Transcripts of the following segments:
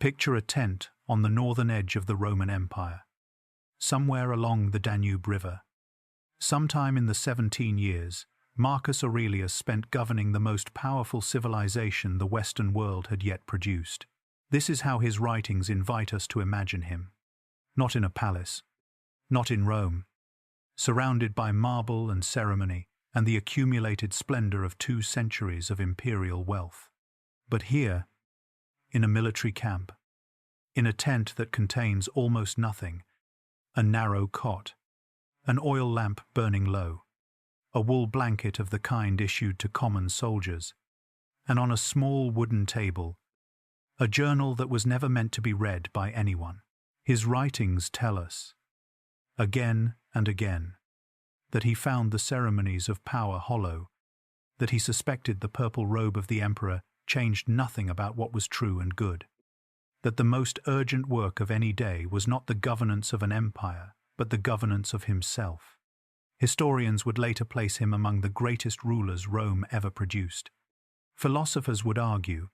Picture a tent on the northern edge of the Roman Empire, somewhere along the Danube River. Sometime in the 17 years, Marcus Aurelius spent governing the most powerful civilization the Western world had yet produced. This is how his writings invite us to imagine him. Not in a palace, not in Rome, surrounded by marble and ceremony and the accumulated splendor of 2 centuries of imperial wealth. But here, in a military camp, in a tent that contains almost nothing, a narrow cot, an oil lamp burning low, a wool blanket of the kind issued to common soldiers, and on a small wooden table, a journal that was never meant to be read by anyone. His writings tell us, again and again, that he found the ceremonies of power hollow, that he suspected the purple robe of the emperor changed nothing about what was true and good, that the most urgent work of any day was not the governance of an empire, but the governance of himself. Historians would later place him among the greatest rulers Rome ever produced. Philosophers would argue,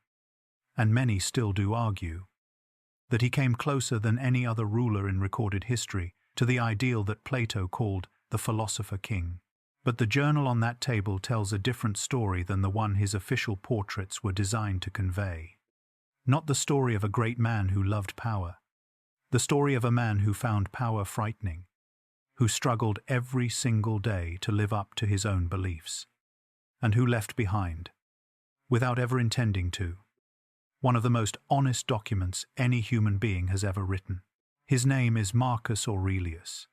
and many still do argue, that he came closer than any other ruler in recorded history to the ideal that Plato called the philosopher king. But the journal on that table tells a different story than the one his official portraits were designed to convey. Not the story of a great man who loved power, the story of a man who found power frightening, who struggled every single day to live up to his own beliefs, and who left behind, without ever intending to, one of the most honest documents any human being has ever written. His name is Marcus Aurelius.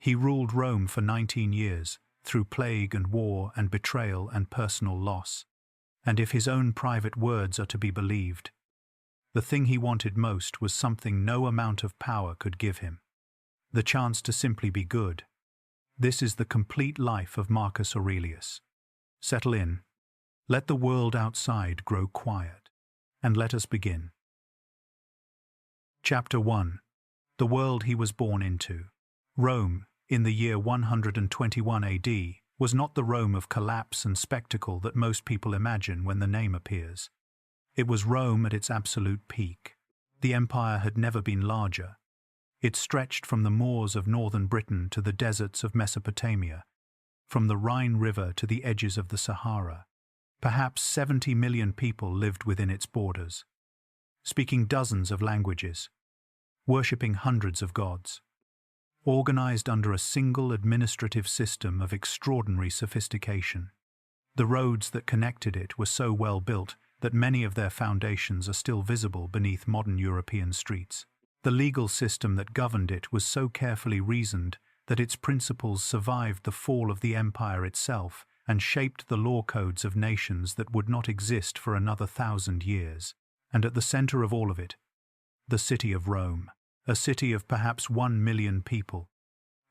He ruled Rome for 19 years, through plague and war and betrayal and personal loss, and if his own private words are to be believed, the thing he wanted most was something no amount of power could give him: the chance to simply be good. This is the complete life of Marcus Aurelius. Settle in, let the world outside grow quiet, and let us begin. Chapter 1. The world he was born into. Rome, in the year 121 AD, was not the Rome of collapse and spectacle that most people imagine when the name appears. It was Rome at its absolute peak. The empire had never been larger. It stretched from the moors of northern Britain to the deserts of Mesopotamia, from the Rhine River to the edges of the Sahara. Perhaps 70 million people lived within its borders, speaking dozens of languages, worshipping hundreds of gods, organized under a single administrative system of extraordinary sophistication. The roads that connected it were so well built that many of their foundations are still visible beneath modern European streets. The legal system that governed it was so carefully reasoned that its principles survived the fall of the empire itself and shaped the law codes of nations that would not exist for another 1,000 years. And at the center of all of it, the city of Rome, a city of perhaps 1 million people,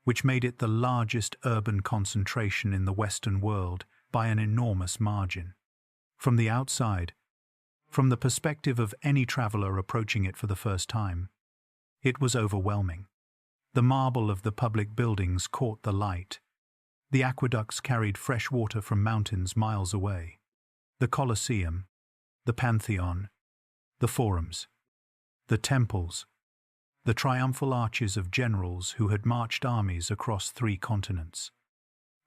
which made it the largest urban concentration in the Western world by an enormous margin. From the outside, from the perspective of any traveler approaching it for the first time, it was overwhelming. The marble of the public buildings caught the light. The aqueducts carried fresh water from mountains miles away. The Colosseum, the Pantheon, the forums, the temples, the triumphal arches of generals who had marched armies across 3 continents.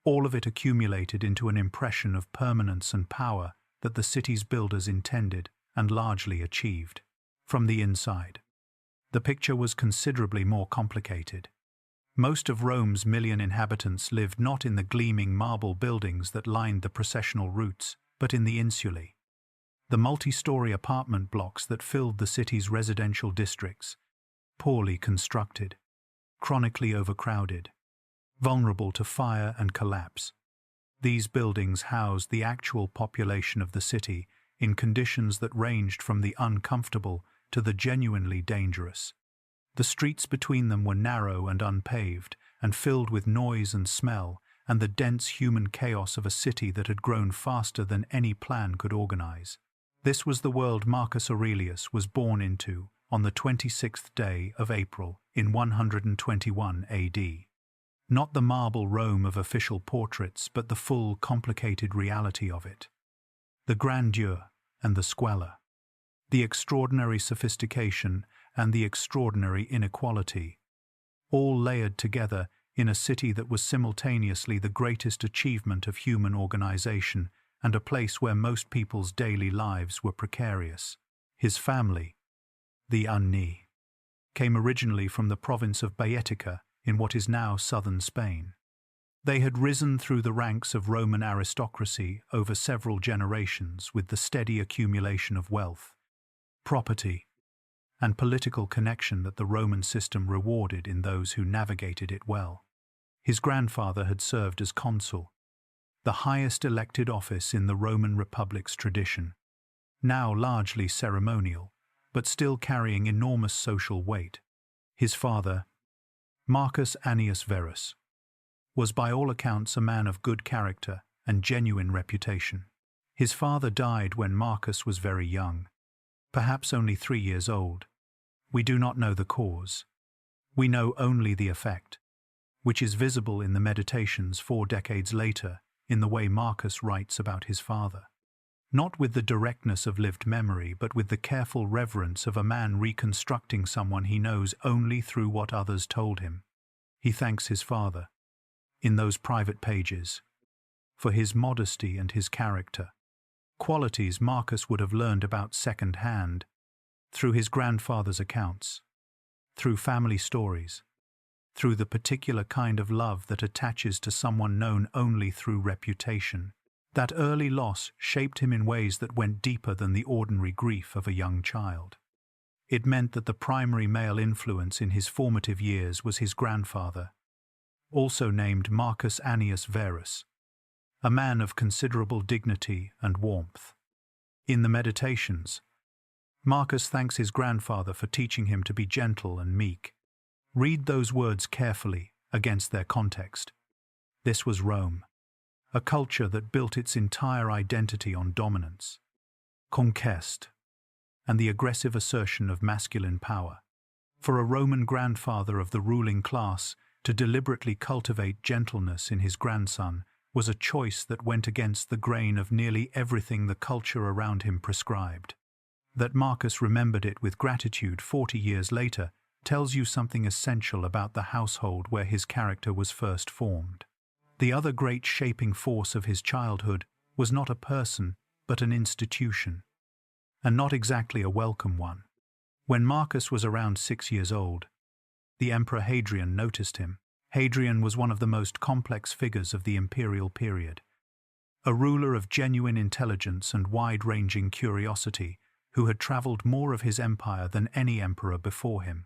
All of it accumulated into an impression of permanence and power that the city's builders intended and largely achieved. From the inside, the picture was considerably more complicated. Most of Rome's 1 million inhabitants lived not in the gleaming marble buildings that lined the processional routes, but in the insulae, the multi-story apartment blocks that filled the city's residential districts, poorly constructed, chronically overcrowded, vulnerable to fire and collapse. These buildings housed the actual population of the city in conditions that ranged from the uncomfortable to the genuinely dangerous. The streets between them were narrow and unpaved, and filled with noise and smell, and the dense human chaos of a city that had grown faster than any plan could organize. This was the world Marcus Aurelius was born into on the 26th day of April in 121 AD. Not the marble Rome of official portraits, but the full, complicated reality of it. The grandeur and the squalor, the extraordinary sophistication, and the extraordinary inequality, all layered together in a city that was simultaneously the greatest achievement of human organization and a place where most people's daily lives were precarious. His family, the Unni, came originally from the province of Baetica in what is now southern Spain. They had risen through the ranks of Roman aristocracy over several generations with the steady accumulation of wealth, property, and political connection that the Roman system rewarded in those who navigated it well. His grandfather had served as consul, the highest elected office in the Roman Republic's tradition, now largely ceremonial, but still carrying enormous social weight. His father, Marcus Annius Verus, was by all accounts a man of good character and genuine reputation. His father died when Marcus was very young, perhaps only 3 years old. We do not know the cause. We know only the effect, which is visible in the Meditations 4 decades later in the way Marcus writes about his father. Not with the directness of lived memory, but with the careful reverence of a man reconstructing someone he knows only through what others told him. He thanks his father, in those private pages, for his modesty and his character, qualities Marcus would have learned about second hand, through his grandfather's accounts, through family stories, through the particular kind of love that attaches to someone known only through reputation. That early loss shaped him in ways that went deeper than the ordinary grief of a young child. It meant that the primary male influence in his formative years was his grandfather, also named Marcus Annius Verus, a man of considerable dignity and warmth. In the Meditations, Marcus thanks his grandfather for teaching him to be gentle and meek. Read those words carefully against their context. This was Rome, a culture that built its entire identity on dominance, conquest, and the aggressive assertion of masculine power. For a Roman grandfather of the ruling class to deliberately cultivate gentleness in his grandson was a choice that went against the grain of nearly everything the culture around him prescribed. That Marcus remembered it with gratitude 40 years later tells you something essential about the household where his character was first formed. The other great shaping force of his childhood was not a person, but an institution, and not exactly a welcome one. When Marcus was around 6 years old, the Emperor Hadrian noticed him. Hadrian was one of the most complex figures of the imperial period, a ruler of genuine intelligence and wide-ranging curiosity, who had traveled more of his empire than any emperor before him,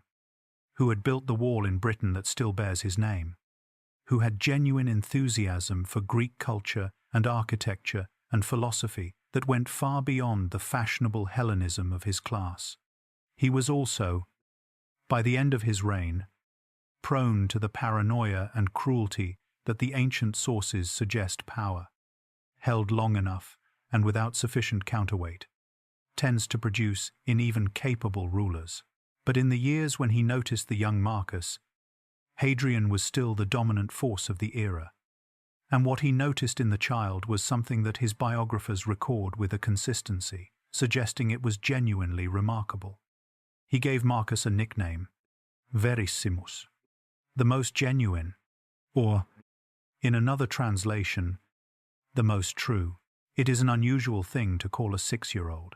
who had built the wall in Britain that still bears his name, who had genuine enthusiasm for Greek culture and architecture and philosophy that went far beyond the fashionable Hellenism of his class. He was also, by the end of his reign, prone to the paranoia and cruelty that the ancient sources suggest power, held long enough and without sufficient counterweight, tends to produce in even capable rulers. But in the years when he noticed the young Marcus, Hadrian was still the dominant force of the era, and what he noticed in the child was something that his biographers record with a consistency, suggesting it was genuinely remarkable. He gave Marcus a nickname, Verissimus, the most genuine, or, in another translation, the most true. It is an unusual thing to call a 6-year-old.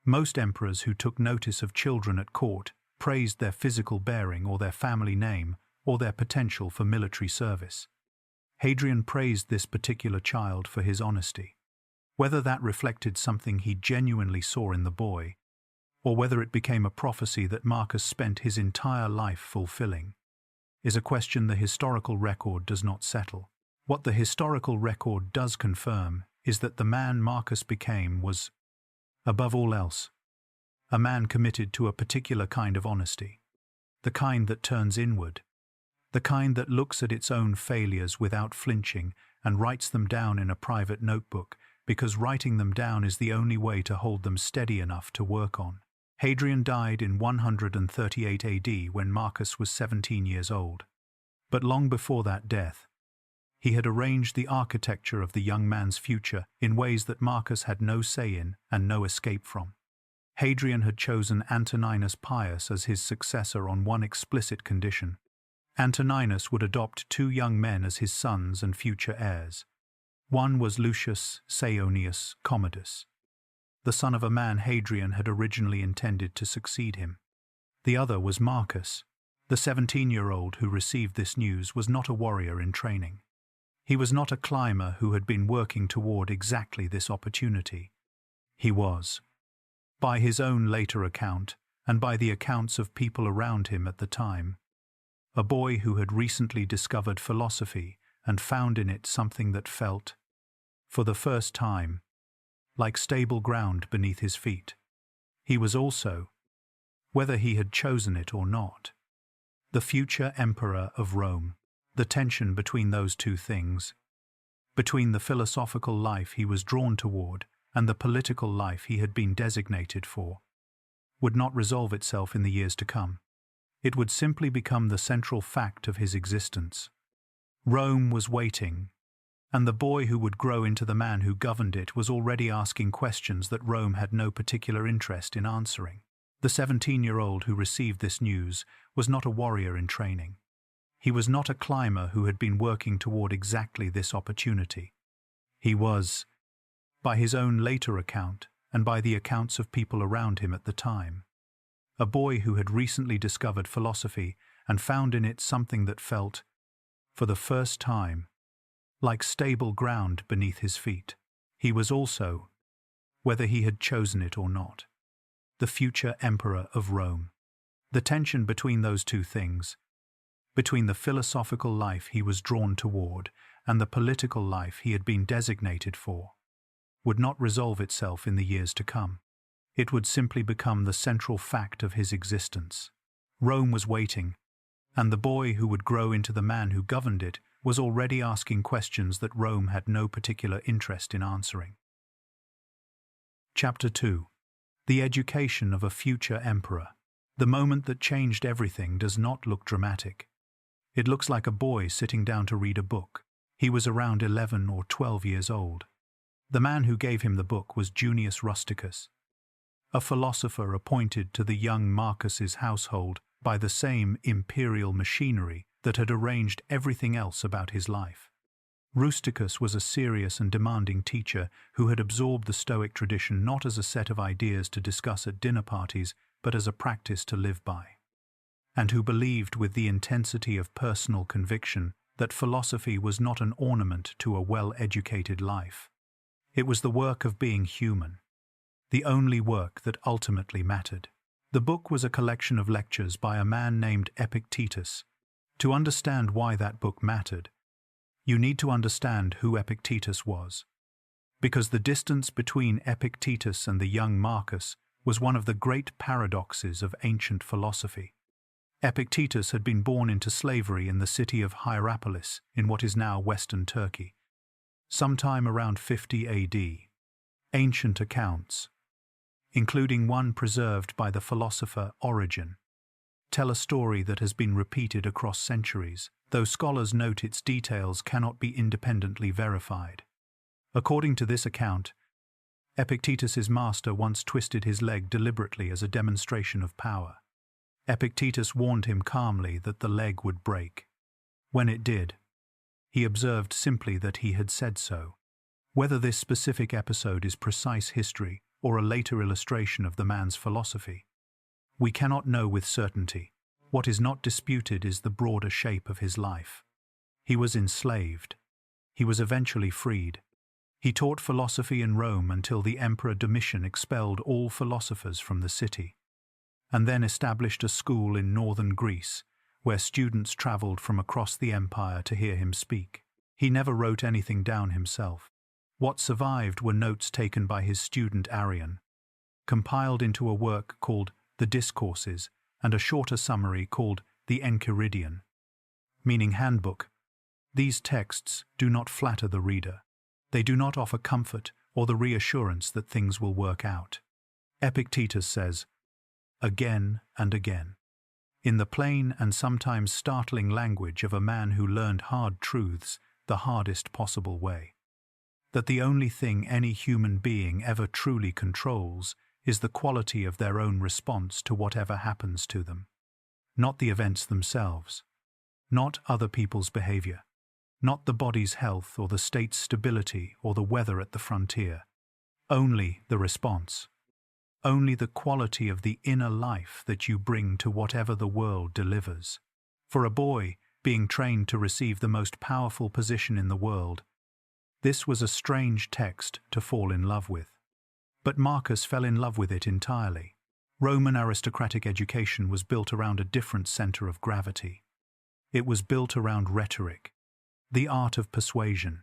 Most emperors who took notice of children at court praised their physical bearing or their family name or their potential for military service. Hadrian praised this particular child for his honesty. Whether that reflected something he genuinely saw in the boy, or whether it became a prophecy that Marcus spent his entire life fulfilling, is a question the historical record does not settle. What the historical record does confirm is that the man Marcus became was, above all else, a man committed to a particular kind of honesty, the kind that turns inward, the kind that looks at its own failures without flinching and writes them down in a private notebook, because writing them down is the only way to hold them steady enough to work on. Hadrian died in 138 AD when Marcus was 17 years old. But long before that death, he had arranged the architecture of the young man's future in ways that Marcus had no say in and no escape from. Hadrian had chosen Antoninus Pius as his successor on one explicit condition. Antoninus would adopt two young men as his sons and future heirs. One was Lucius Saonius Commodus, the son of a man Hadrian had originally intended to succeed him. The other was Marcus. The 17-year-old who received this news was not a warrior in training. He was not a climber who had been working toward exactly this opportunity. He was, by his own later account, and by the accounts of people around him at the time, a boy who had recently discovered philosophy and found in it something that felt, for the first time, like stable ground beneath his feet. He was also, whether he had chosen it or not, the future emperor of Rome. The tension between those two things, between the philosophical life he was drawn toward and the political life he had been designated for, would not resolve itself in the years to come. It would simply become the central fact of his existence. Rome was waiting, and the boy who would grow into the man who governed it was already asking questions that Rome had no particular interest in answering. The 17-year-old who received this news was not a warrior in training. He was not a climber who had been working toward exactly this opportunity. He was, by his own later account and by the accounts of people around him at the time, a boy who had recently discovered philosophy and found in it something that felt, for the first time, like stable ground beneath his feet. He was also, whether he had chosen it or not, the future emperor of Rome. The tension between those two things, between the philosophical life he was drawn toward and the political life he had been designated for, would not resolve itself in the years to come. It would simply become the central fact of his existence. Rome was waiting, and the boy who would grow into the man who governed it was already asking questions that Rome had no particular interest in answering. Chapter 2. The education of a future emperor. The moment that changed everything does not look dramatic. It looks like a boy sitting down to read a book. He was around 11 or 12 years old. The man who gave him the book was Junius Rusticus, a philosopher appointed to the young Marcus's household by the same imperial machinery that had arranged everything else about his life. Rusticus was a serious and demanding teacher who had absorbed the Stoic tradition not as a set of ideas to discuss at dinner parties, but as a practice to live by, and who believed with the intensity of personal conviction that philosophy was not an ornament to a well-educated life. It was the work of being human, the only work that ultimately mattered. The book was a collection of lectures by a man named Epictetus. To understand why that book mattered, you need to understand who Epictetus was, because the distance between Epictetus and the young Marcus was one of the great paradoxes of ancient philosophy. Epictetus had been born into slavery in the city of Hierapolis in what is now Western Turkey, sometime around 50 AD. Ancient accounts, including one preserved by the philosopher Origen, tell a story that has been repeated across centuries, though scholars note its details cannot be independently verified. According to this account, Epictetus's master once twisted his leg deliberately as a demonstration of power. Epictetus warned him calmly that the leg would break. When it did, he observed simply that he had said so. Whether this specific episode is precise history or a later illustration of the man's philosophy, we cannot know with certainty. What is not disputed is the broader shape of his life. He was enslaved. He was eventually freed. He taught philosophy in Rome until the Emperor Domitian expelled all philosophers from the city, and then established a school in northern Greece, where students traveled from across the empire to hear him speak. He never wrote anything down himself. What survived were notes taken by his student Arrian, compiled into a work called The Discourses, and a shorter summary called the Enchiridion, meaning handbook. These texts do not flatter the reader. They do not offer comfort or the reassurance that things will work out. Epictetus says, again and again, in the plain and sometimes startling language of a man who learned hard truths the hardest possible way, that the only thing any human being ever truly controls is the quality of their own response to whatever happens to them. Not the events themselves. Not other people's behavior. Not the body's health or the state's stability or the weather at the frontier. Only the response. Only the quality of the inner life that you bring to whatever the world delivers. For a boy, being trained to receive the most powerful position in the world, this was a strange text to fall in love with. But Marcus fell in love with it entirely. Roman aristocratic education was built around a different center of gravity. It was built around rhetoric, the art of persuasion,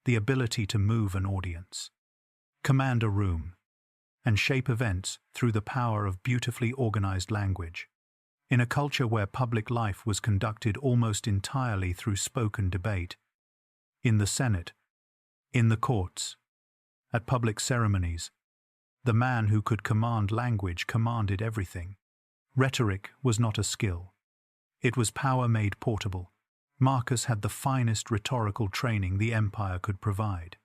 the ability to move an audience, command a room, and shape events through the power of beautifully organized language. In a culture where public life was conducted almost entirely through spoken debate, in the Senate, in the courts, at public ceremonies, the man who could command language commanded everything. Rhetoric was not a skill. It was power made portable. Marcus had the finest rhetorical training the empire could provide.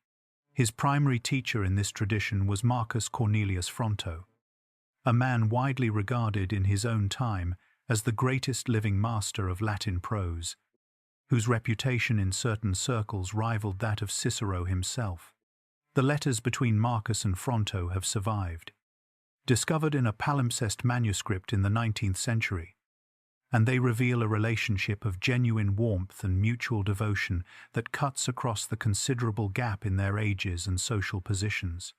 His primary teacher in this tradition was Marcus Cornelius Fronto, a man widely regarded in his own time as the greatest living master of Latin prose, whose reputation in certain circles rivaled that of Cicero himself. The letters between Marcus and Fronto have survived, discovered in a palimpsest manuscript in the 19th century, and they reveal a relationship of genuine warmth and mutual devotion that cuts across the considerable gap in their ages and social positions.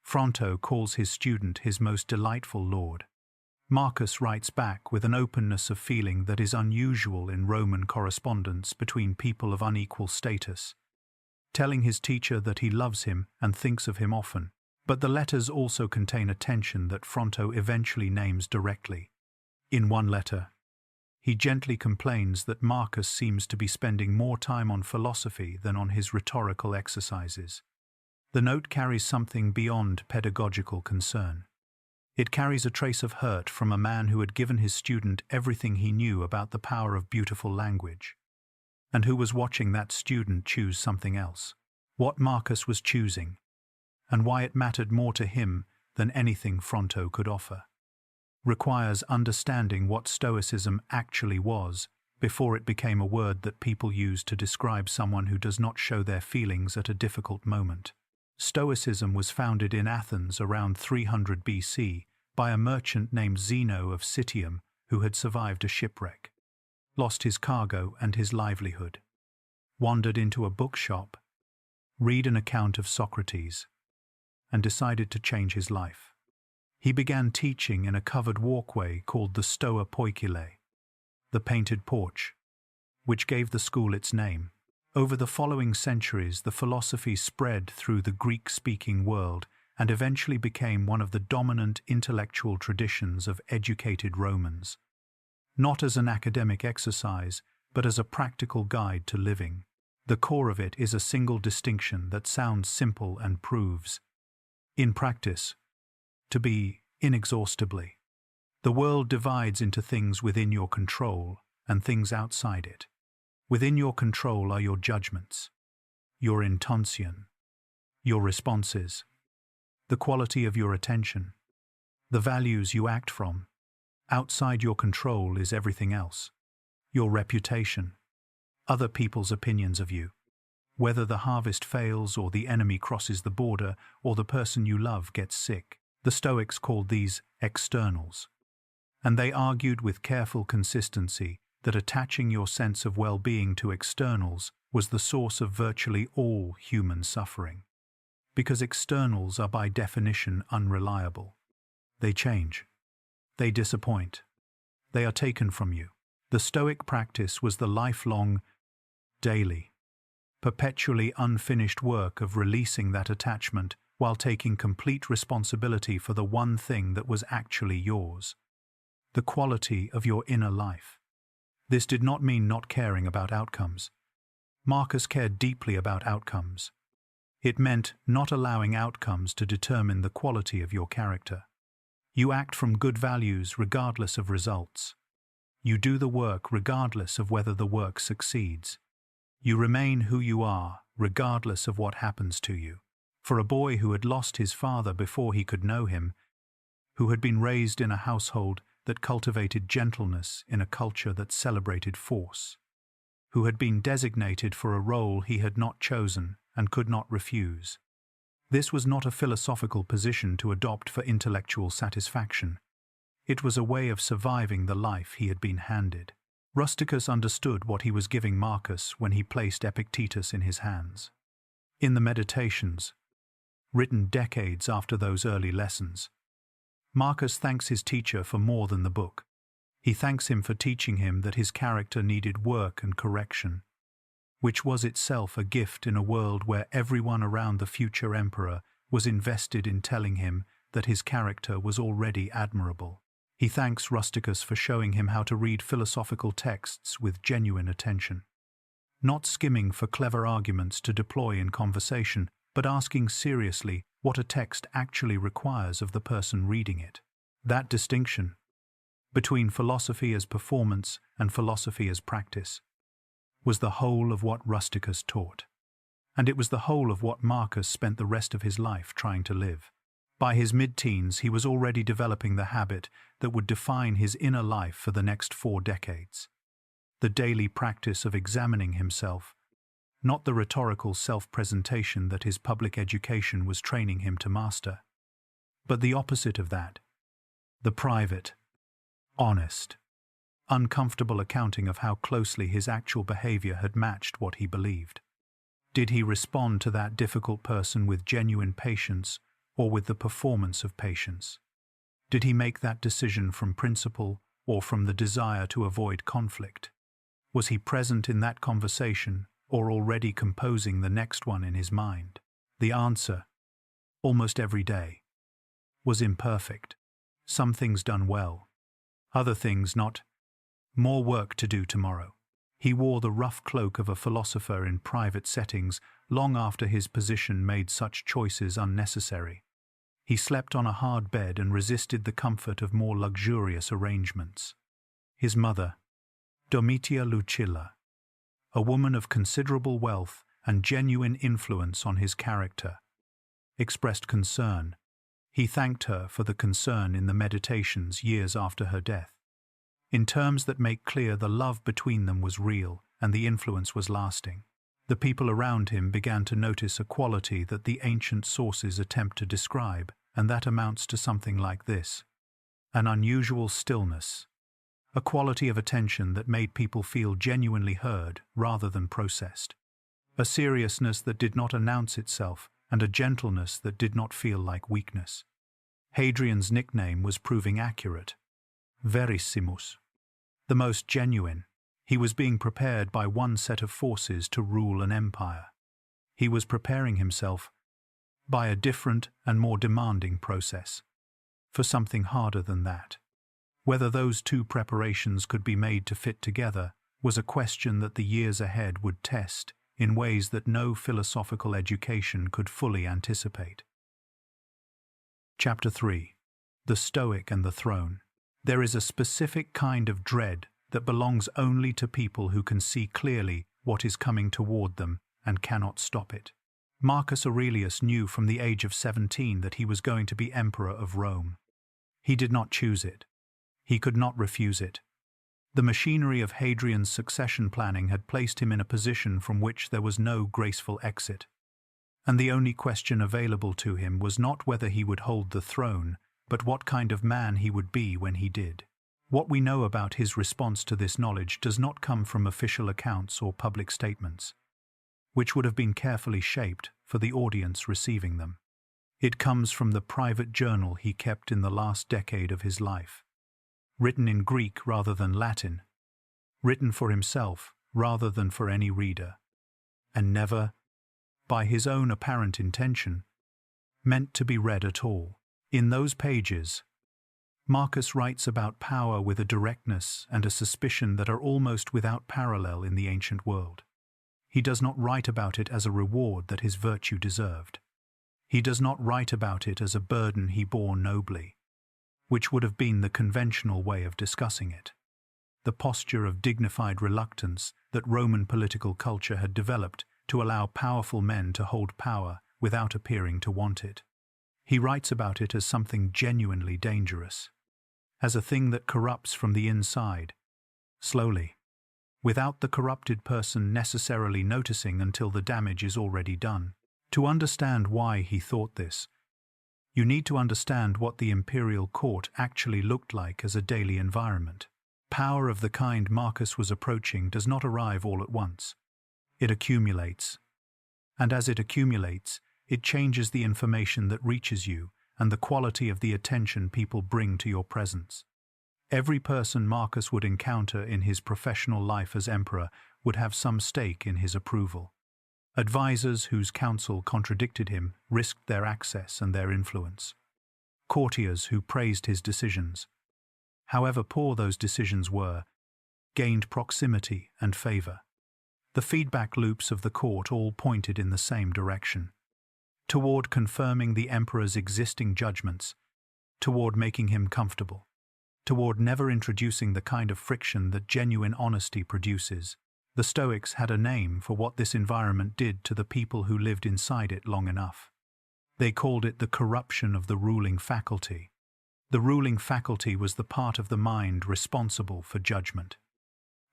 Fronto calls his student his most delightful lord. Marcus writes back with an openness of feeling that is unusual in Roman correspondence between people of unequal status, telling his teacher that he loves him and thinks of him often. But the letters also contain a tension that Fronto eventually names directly. In one letter, he gently complains that Marcus seems to be spending more time on philosophy than on his rhetorical exercises. The note carries something beyond pedagogical concern. It carries a trace of hurt from a man who had given his student everything he knew about the power of beautiful language, and who was watching that student choose something else. What Marcus was choosing, and why it mattered more to him than anything Fronto could offer, requires understanding what Stoicism actually was before it became a word that people use to describe someone who does not show their feelings at a difficult moment. Stoicism was founded in Athens around 300 BC by a merchant named Zeno of Citium who had survived a shipwreck, lost his cargo and his livelihood, wandered into a bookshop, read an account of Socrates, and decided to change his life. He began teaching in a covered walkway called the Stoa Poikile, the painted porch, which gave the school its name. Over the following centuries, the philosophy spread through the Greek-speaking world and eventually became one of the dominant intellectual traditions of educated Romans, not as an academic exercise, but as a practical guide to living. The core of it is a single distinction that sounds simple and proves, in practice, to be inexhaustibly. The world divides into things within your control and things outside it. Within your control are your judgments, your intention, your responses, the quality of your attention, the values you act from. Outside your control is everything else. Your reputation, other people's opinions of you, whether the harvest fails or the enemy crosses the border or the person you love gets sick. The Stoics called these externals, and they argued with careful consistency that attaching your sense of well-being to externals was the source of virtually all human suffering. Because externals are by definition unreliable. They change. They disappoint. They are taken from you. The Stoic practice was the lifelong, daily, perpetually unfinished work of releasing that attachment while taking complete responsibility for the one thing that was actually yours, the quality of your inner life. This did not mean not caring about outcomes. Marcus cared deeply about outcomes. It meant not allowing outcomes to determine the quality of your character. You act from good values regardless of results. You do the work regardless of whether the work succeeds. You remain who you are regardless of what happens to you. For a boy who had lost his father before he could know him, who had been raised in a household that cultivated gentleness in a culture that celebrated force, who had been designated for a role he had not chosen and could not refuse. This was not a philosophical position to adopt for intellectual satisfaction. It was a way of surviving the life he had been handed. Rusticus understood what he was giving Marcus when he placed Epictetus in his hands. In the Meditations, written decades after those early lessons, Marcus thanks his teacher for more than the book. He thanks him for teaching him that his character needed work and correction, which was itself a gift in a world where everyone around the future emperor was invested in telling him that his character was already admirable. He thanks Rusticus for showing him how to read philosophical texts with genuine attention, not skimming for clever arguments to deploy in conversation, but asking seriously what a text actually requires of the person reading it. That distinction between philosophy as performance and philosophy as practice was the whole of what Rusticus taught, and it was the whole of what Marcus spent the rest of his life trying to live. By his mid-teens, he was already developing the habit that would define his inner life for the next 4 decades. The daily practice of examining himself, not the rhetorical self-presentation that his public education was training him to master, but the opposite of that, the private, honest, uncomfortable accounting of how closely his actual behavior had matched what he believed. Did he respond to that difficult person with genuine patience or with the performance of patience? Did he make that decision from principle or from the desire to avoid conflict? Was he present in that conversation or already composing the next one in his mind? The answer, almost every day, was imperfect. Some things done well, other things not. More work to do tomorrow. He wore the rough cloak of a philosopher in private settings long after his position made such choices unnecessary. He slept on a hard bed and resisted the comfort of more luxurious arrangements. His mother, Domitia Lucilla, a woman of considerable wealth and genuine influence on his character, expressed concern. He thanked her for the concern in the Meditations years after her death, in terms that make clear the love between them was real and the influence was lasting. The people around him began to notice a quality that the ancient sources attempt to describe, and that amounts to something like this: an unusual stillness, a quality of attention that made people feel genuinely heard rather than processed, a seriousness that did not announce itself, and a gentleness that did not feel like weakness. Hadrian's nickname was proving accurate. Verissimus, the most genuine. He was being prepared by one set of forces to rule an empire. He was preparing himself by a different and more demanding process for something harder than that. Whether those two preparations could be made to fit together was a question that the years ahead would test in ways that no philosophical education could fully anticipate. Chapter 3. The Stoic and the Throne. There is a specific kind of dread that belongs only to people who can see clearly what is coming toward them and cannot stop it. Marcus Aurelius knew from the age of 17 that he was going to be emperor of Rome. He did not choose it. He could not refuse it. The machinery of Hadrian's succession planning had placed him in a position from which there was no graceful exit. And the only question available to him was not whether he would hold the throne, but what kind of man he would be when he did. What we know about his response to this knowledge does not come from official accounts or public statements, which would have been carefully shaped for the audience receiving them. It comes from the private journal he kept in the last decade of his life, written in Greek rather than Latin, written for himself rather than for any reader, and never, by his own apparent intention, meant to be read at all. In those pages, Marcus writes about power with a directness and a suspicion that are almost without parallel in the ancient world. He does not write about it as a reward that his virtue deserved. He does not write about it as a burden he bore nobly, which would have been the conventional way of discussing it, the posture of dignified reluctance that Roman political culture had developed to allow powerful men to hold power without appearing to want it. He writes about it as something genuinely dangerous, as a thing that corrupts from the inside, slowly, without the corrupted person necessarily noticing until the damage is already done. To understand why he thought this, you need to understand what the imperial court actually looked like as a daily environment. Power of the kind Marcus was approaching does not arrive all at once. It accumulates. And as it accumulates, it changes the information that reaches you and the quality of the attention people bring to your presence. Every person Marcus would encounter in his professional life as emperor would have some stake in his approval. Advisors whose counsel contradicted him risked their access and their influence. Courtiers who praised his decisions, however poor those decisions were, gained proximity and favor. The feedback loops of the court all pointed in the same direction, toward confirming the emperor's existing judgments, toward making him comfortable, toward never introducing the kind of friction that genuine honesty produces. The Stoics had a name for what this environment did to the people who lived inside it long enough. They called it the corruption of the ruling faculty. The ruling faculty was the part of the mind responsible for judgment,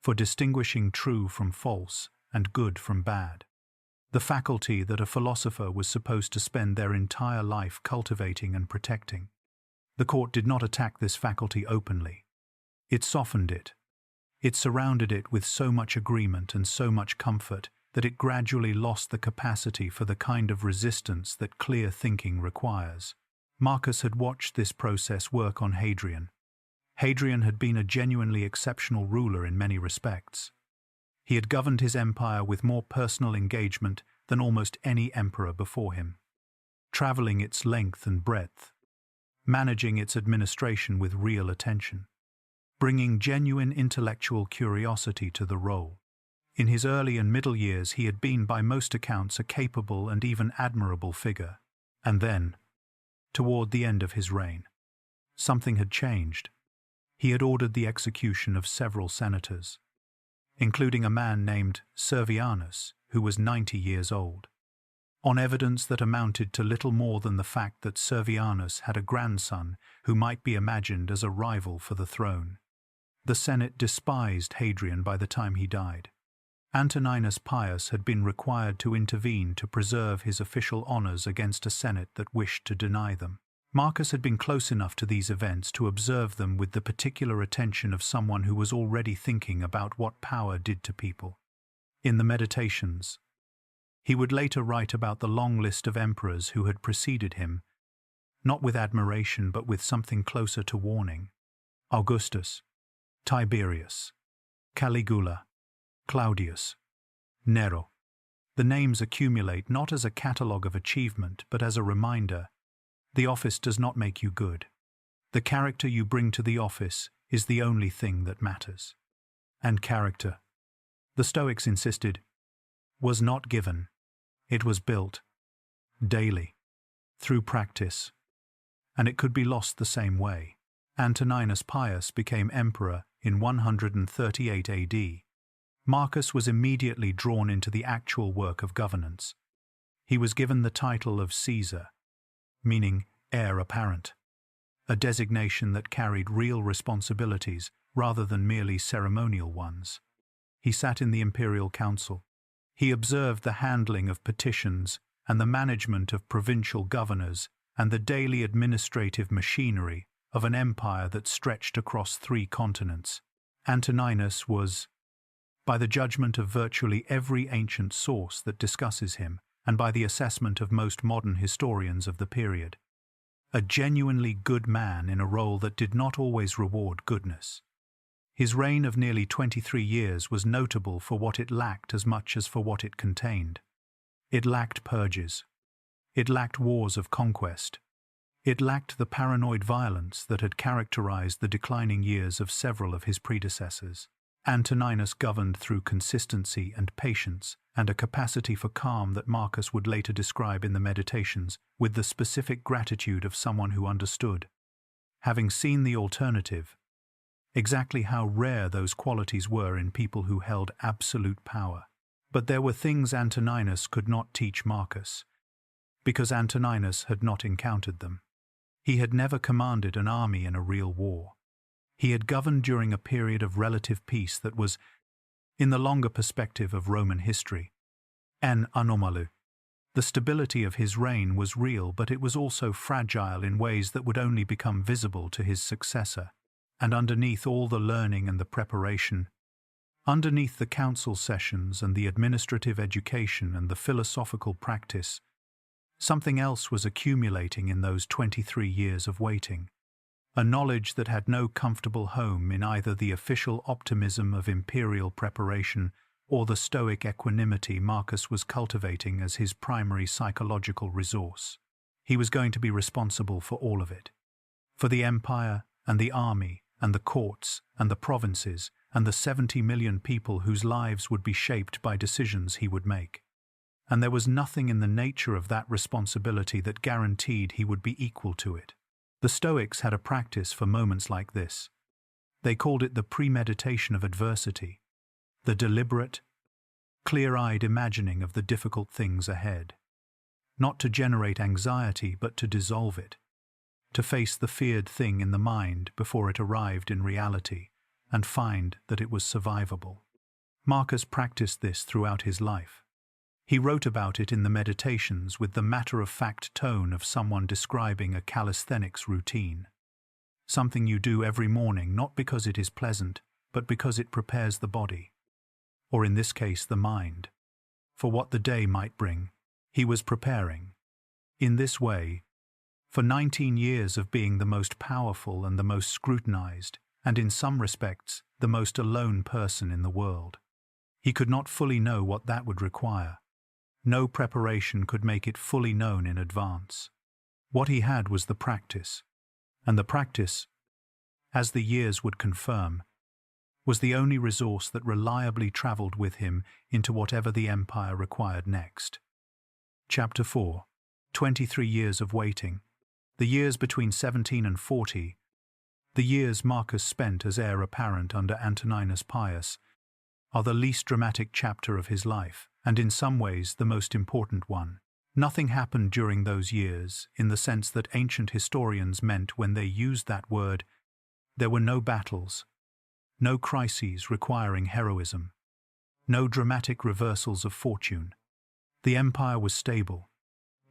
for distinguishing true from false and good from bad. The faculty that a philosopher was supposed to spend their entire life cultivating and protecting. The court did not attack this faculty openly. It softened it. It surrounded it with so much agreement and so much comfort that it gradually lost the capacity for the kind of resistance that clear thinking requires. Marcus had watched this process work on Hadrian. Hadrian had been a genuinely exceptional ruler in many respects. He had governed his empire with more personal engagement than almost any emperor before him, traveling its length and breadth, managing its administration with real attention, bringing genuine intellectual curiosity to the role. In his early and middle years he had been by most accounts a capable and even admirable figure. And then, toward the end of his reign, something had changed. He had ordered the execution of several senators, including a man named Servianus, who was 90 years old, on evidence that amounted to little more than the fact that Servianus had a grandson who might be imagined as a rival for the throne. The Senate despised Hadrian by the time he died. Antoninus Pius had been required to intervene to preserve his official honors against a Senate that wished to deny them. Marcus had been close enough to these events to observe them with the particular attention of someone who was already thinking about what power did to people. In the Meditations, he would later write about the long list of emperors who had preceded him, not with admiration but with something closer to warning. Augustus, Tiberius, Caligula, Claudius, Nero. The names accumulate not as a catalogue of achievement but as a reminder. The office does not make you good. The character you bring to the office is the only thing that matters. And character, the Stoics insisted, was not given. It was built, daily, through practice, and it could be lost the same way. Antoninus Pius became emperor in 138 AD. Marcus was immediately drawn into the actual work of governance. He was given the title of Caesar, meaning heir apparent, a designation that carried real responsibilities rather than merely ceremonial ones. He sat in the imperial council. He observed the handling of petitions and the management of provincial governors and the daily administrative machinery of an empire that stretched across 3 continents. Antoninus was, by the judgment of virtually every ancient source that discusses him, and by the assessment of most modern historians of the period, a genuinely good man in a role that did not always reward goodness. His reign of nearly 23 years was notable for what it lacked as much as for what it contained. It lacked purges. It lacked wars of conquest. It lacked the paranoid violence that had characterized the declining years of several of his predecessors. Antoninus governed through consistency and patience, and a capacity for calm that Marcus would later describe in the Meditations with the specific gratitude of someone who understood, having seen the alternative, exactly how rare those qualities were in people who held absolute power. But there were things Antoninus could not teach Marcus. because Antoninus had not encountered them. He had never commanded an army in a real war. He had governed during a period of relative peace that was, in the longer perspective of Roman history, an anomaly. The stability of his reign was real, but it was also fragile in ways that would only become visible to his successor. And underneath all the learning and the preparation, underneath the council sessions and the administrative education and the philosophical practice, something else was accumulating in those 23 years of waiting. A knowledge that had no comfortable home in either the official optimism of imperial preparation or the Stoic equanimity Marcus was cultivating as his primary psychological resource. He was going to be responsible for all of it. For the empire and the army and the courts and the provinces and the 70 million people whose lives would be shaped by decisions he would make. And there was nothing in the nature of that responsibility that guaranteed he would be equal to it. The Stoics had a practice for moments like this. They called it the premeditation of adversity, the deliberate, clear-eyed imagining of the difficult things ahead. Not to generate anxiety, but to dissolve it. To face the feared thing in the mind before it arrived in reality, and find that it was survivable. Marcus practiced this throughout his life. He wrote about it in the Meditations with the matter-of-fact tone of someone describing a calisthenics routine. Something you do every morning not because it is pleasant, but because it prepares the body, or in this case the mind, for what the day might bring. He was preparing. In this way, for 19 years of being the most powerful and the most scrutinized, and in some respects, the most alone person in the world. He could not fully know what that would require. No preparation could make it fully known in advance. What he had was the practice, and the practice, as the years would confirm, was the only resource that reliably traveled with him into whatever the empire required next. Chapter 4. 23 years of waiting. The years between 17 and 40, the years Marcus spent as heir apparent under Antoninus Pius, are the least dramatic chapter of his life, and in some ways the most important one. Nothing happened during those years, in the sense that ancient historians meant when they used that word. There were no battles, no crises requiring heroism, no dramatic reversals of fortune. The empire was stable.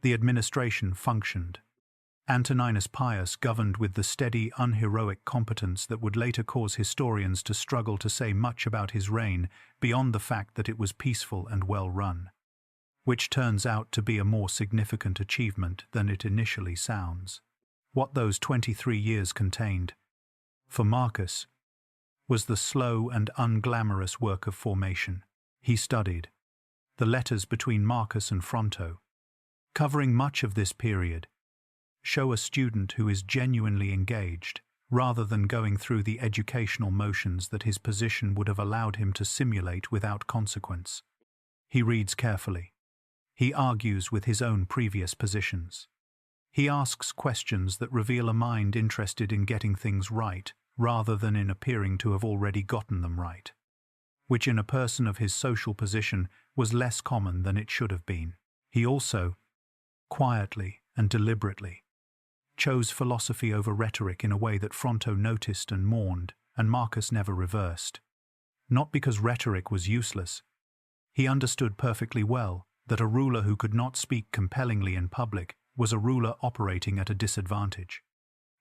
The administration functioned. Antoninus Pius governed with the steady, unheroic competence that would later cause historians to struggle to say much about his reign beyond the fact that it was peaceful and well run, which turns out to be a more significant achievement than it initially sounds. What those 23 years contained, for Marcus, was the slow and unglamorous work of formation. He studied the letters between Marcus and Fronto, covering much of this period, show a student who is genuinely engaged, rather than going through the educational motions that his position would have allowed him to simulate without consequence. He reads carefully. He argues with his own previous positions. He asks questions that reveal a mind interested in getting things right, rather than in appearing to have already gotten them right, which in a person of his social position was less common than it should have been. He also, quietly and deliberately, chose philosophy over rhetoric in a way that Fronto noticed and mourned, and Marcus never reversed. Not because rhetoric was useless. He understood perfectly well that a ruler who could not speak compellingly in public was a ruler operating at a disadvantage,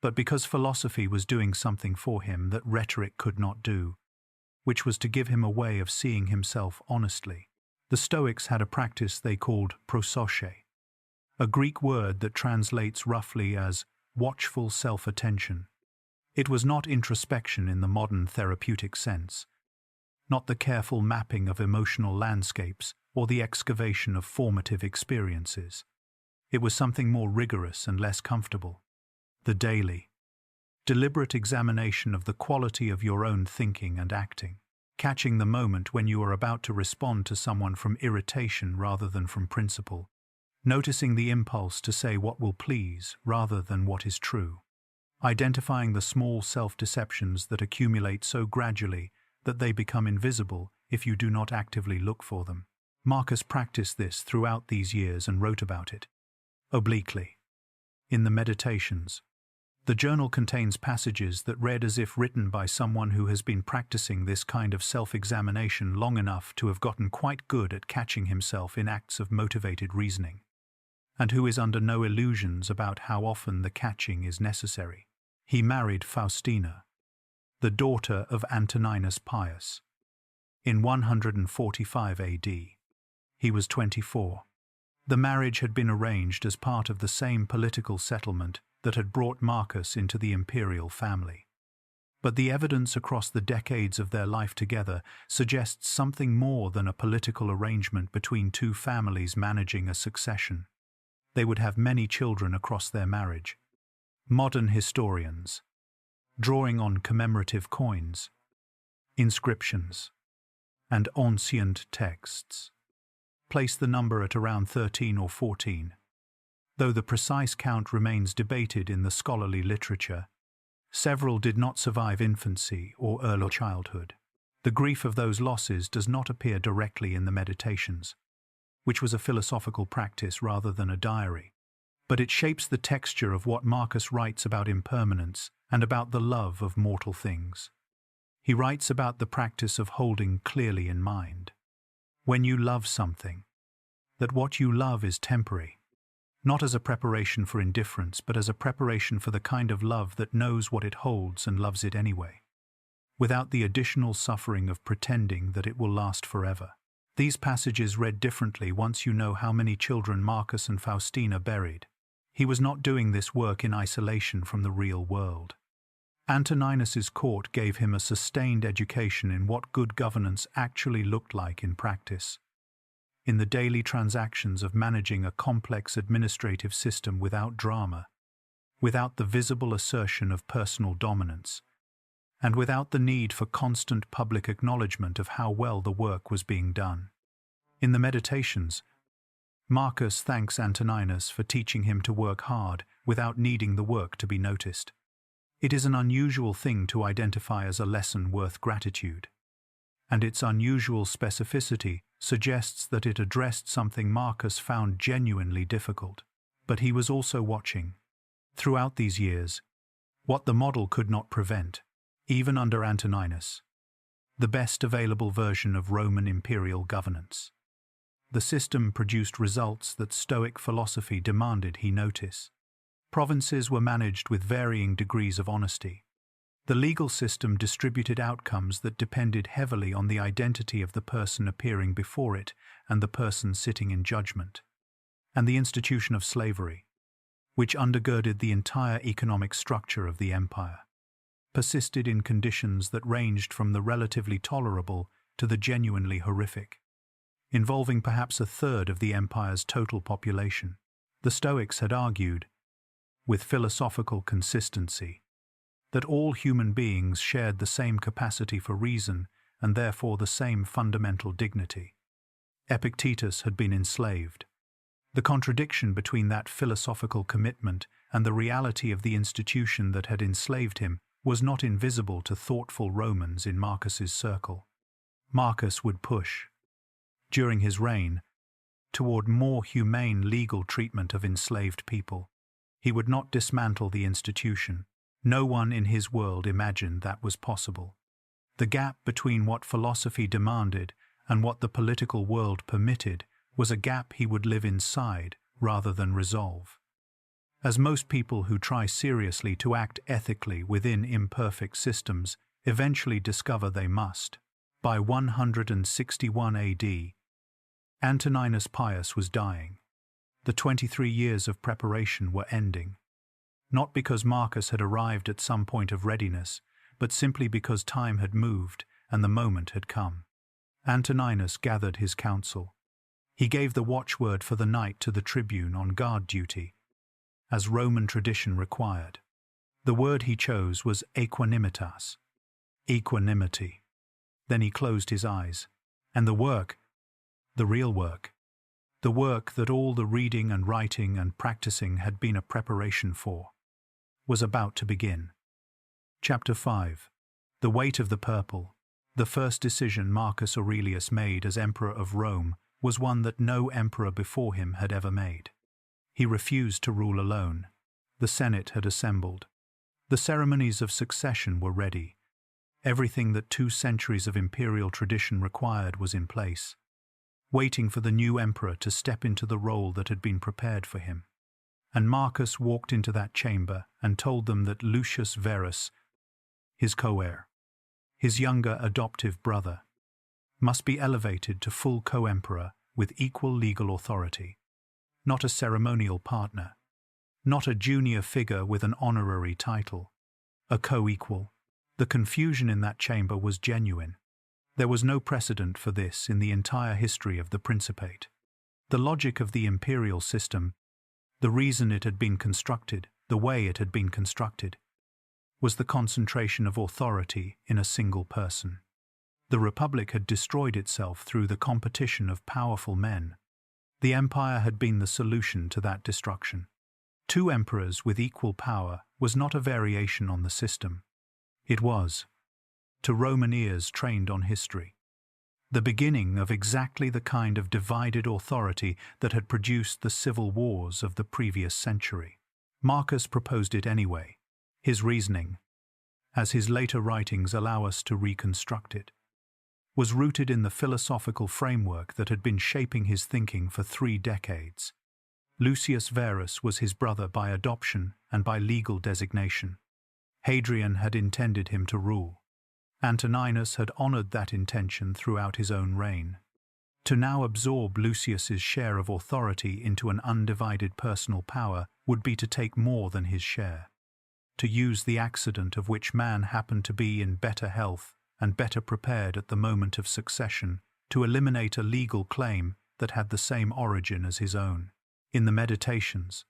but because philosophy was doing something for him that rhetoric could not do, which was to give him a way of seeing himself honestly. The Stoics had a practice they called prosoche, a Greek word that translates roughly as watchful self-attention. It was not introspection in the modern therapeutic sense, not the careful mapping of emotional landscapes or the excavation of formative experiences. It was something more rigorous and less comfortable. The daily, deliberate examination of the quality of your own thinking and acting, catching the moment when you are about to respond to someone from irritation rather than from principle, noticing the impulse to say what will please rather than what is true, identifying the small self-deceptions that accumulate so gradually that they become invisible if you do not actively look for them. Marcus practiced this throughout these years and wrote about it. Obliquely. In the Meditations. The journal contains passages that read as if written by someone who has been practicing this kind of self-examination long enough to have gotten quite good at catching himself in acts of motivated reasoning, and who is under no illusions about how often the catching is necessary. He married Faustina, the daughter of Antoninus Pius, in 145 AD. He was 24. The marriage had been arranged as part of the same political settlement that had brought Marcus into the imperial family. But the evidence across the decades of their life together suggests something more than a political arrangement between two families managing a succession. They would have many children across their marriage. Modern historians, drawing on commemorative coins, inscriptions, and ancient texts, place the number at around 13 or 14. Though the precise count remains debated in the scholarly literature, several did not survive infancy or early childhood. The grief of those losses does not appear directly in the Meditations, which was a philosophical practice rather than a diary, but it shapes the texture of what Marcus writes about impermanence and about the love of mortal things. He writes about the practice of holding clearly in mind, when you love something, that what you love is temporary, not as a preparation for indifference, but as a preparation for the kind of love that knows what it holds and loves it anyway, without the additional suffering of pretending that it will last forever. These passages read differently once you know how many children Marcus and Faustina buried. He was not doing this work in isolation from the real world. Antoninus's court gave him a sustained education in what good governance actually looked like in practice, in the daily transactions of managing a complex administrative system without drama, without the visible assertion of personal dominance, and without the need for constant public acknowledgement of how well the work was being done. In the Meditations, Marcus thanks Antoninus for teaching him to work hard without needing the work to be noticed. It is an unusual thing to identify as a lesson worth gratitude, and its unusual specificity suggests that it addressed something Marcus found genuinely difficult. But he was also watching, throughout these years, what the model could not prevent, even under Antoninus, the best available version of Roman imperial governance. The system produced results that Stoic philosophy demanded he notice. Provinces were managed with varying degrees of honesty. The legal system distributed outcomes that depended heavily on the identity of the person appearing before it and the person sitting in judgment. And the institution of slavery, which undergirded the entire economic structure of the empire, persisted in conditions that ranged from the relatively tolerable to the genuinely horrific, involving perhaps a third of the empire's total population. The Stoics had argued, with philosophical consistency, that all human beings shared the same capacity for reason and therefore the same fundamental dignity. Epictetus had been enslaved. The contradiction between that philosophical commitment and the reality of the institution that had enslaved him was not invisible to thoughtful Romans in Marcus's circle. Marcus would push, during his reign, toward more humane legal treatment of enslaved people. He would not dismantle the institution. No one in his world imagined that was possible. The gap between what philosophy demanded and what the political world permitted was a gap he would live inside rather than resolve. As most people who try seriously to act ethically within imperfect systems eventually discover they must. By 161 AD, Antoninus Pius was dying. The 23 years of preparation were ending. Not because Marcus had arrived at some point of readiness, but simply because time had moved and the moment had come. Antoninus gathered his council. He gave the watchword for the night to the tribune on guard duty, as Roman tradition required. The word he chose was aequanimitas, equanimity. Then he closed his eyes, and the work, the real work, the work that all the reading and writing and practicing had been a preparation for, was about to begin. Chapter 5. The Weight of the Purple. The first decision Marcus Aurelius made as Emperor of Rome was one that no emperor before him had ever made. He refused to rule alone. The Senate had assembled. The ceremonies of succession were ready. Everything that 2 centuries of imperial tradition required was in place, waiting for the new emperor to step into the role that had been prepared for him. And Marcus walked into that chamber and told them that Lucius Verus, his co-heir, his younger adoptive brother, must be elevated to full co-emperor with equal legal authority, not a ceremonial partner, not a junior figure with an honorary title, a co-equal. The confusion in that chamber was genuine. There was no precedent for this in the entire history of the Principate. The logic of the imperial system, the reason it had been constructed, the way it had been constructed, was the concentration of authority in a single person. The Republic had destroyed itself through the competition of powerful men. The empire had been the solution to that destruction. 2 emperors with equal power was not a variation on the system. It was, to Roman ears trained on history, the beginning of exactly the kind of divided authority that had produced the civil wars of the previous century. Marcus proposed it anyway. His reasoning, as his later writings allow us to reconstruct it, was rooted in the philosophical framework that had been shaping his thinking for 3 decades. Lucius Verus was his brother by adoption and by legal designation. Hadrian had intended him to rule. Antoninus had honored that intention throughout his own reign. To now absorb Lucius's share of authority into an undivided personal power would be to take more than his share. To use the accident of which man happened to be in better health and better prepared at the moment of succession to eliminate a legal claim that had the same origin as his own. In the Meditations,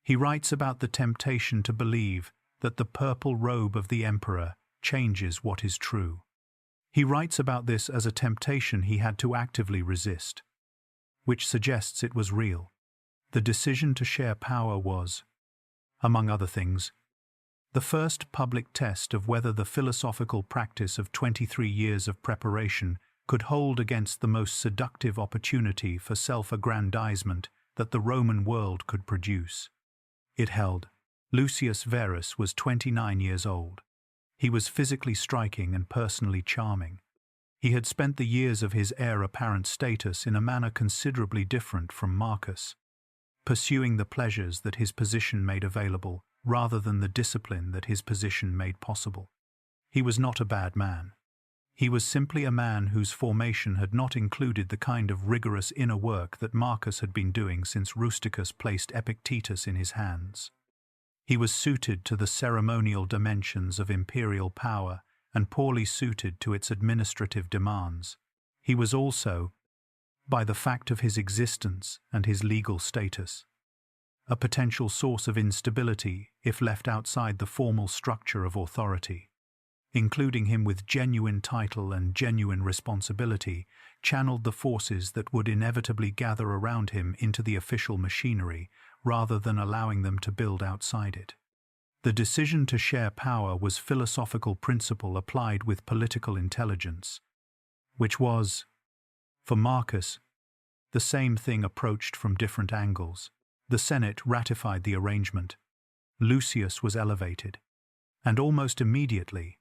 he writes about the temptation to believe that the purple robe of the emperor changes what is true. He writes about this as a temptation he had to actively resist, which suggests it was real. The decision to share power was, among other things, the first public test of whether the philosophical practice of 23 years of preparation could hold against the most seductive opportunity for self-aggrandizement that the Roman world could produce. It held. Lucius Verus was 29 years old. He was physically striking and personally charming. He had spent the years of his heir-apparent status in a manner considerably different from Marcus, pursuing the pleasures that his position made available rather than the discipline that his position made possible. He was not a bad man. He was simply a man whose formation had not included the kind of rigorous inner work that Marcus had been doing since Rusticus placed Epictetus in his hands. He was suited to the ceremonial dimensions of imperial power and poorly suited to its administrative demands. He was also, by the fact of his existence and his legal status, a potential source of instability if left outside the formal structure of authority. Including him with genuine title and genuine responsibility, channeled the forces that would inevitably gather around him into the official machinery, rather than allowing them to build outside it. The decision to share power was philosophical principle applied with political intelligence, which was, for Marcus, the same thing approached from different angles. The Senate ratified the arrangement. Lucius was elevated, and almost immediately,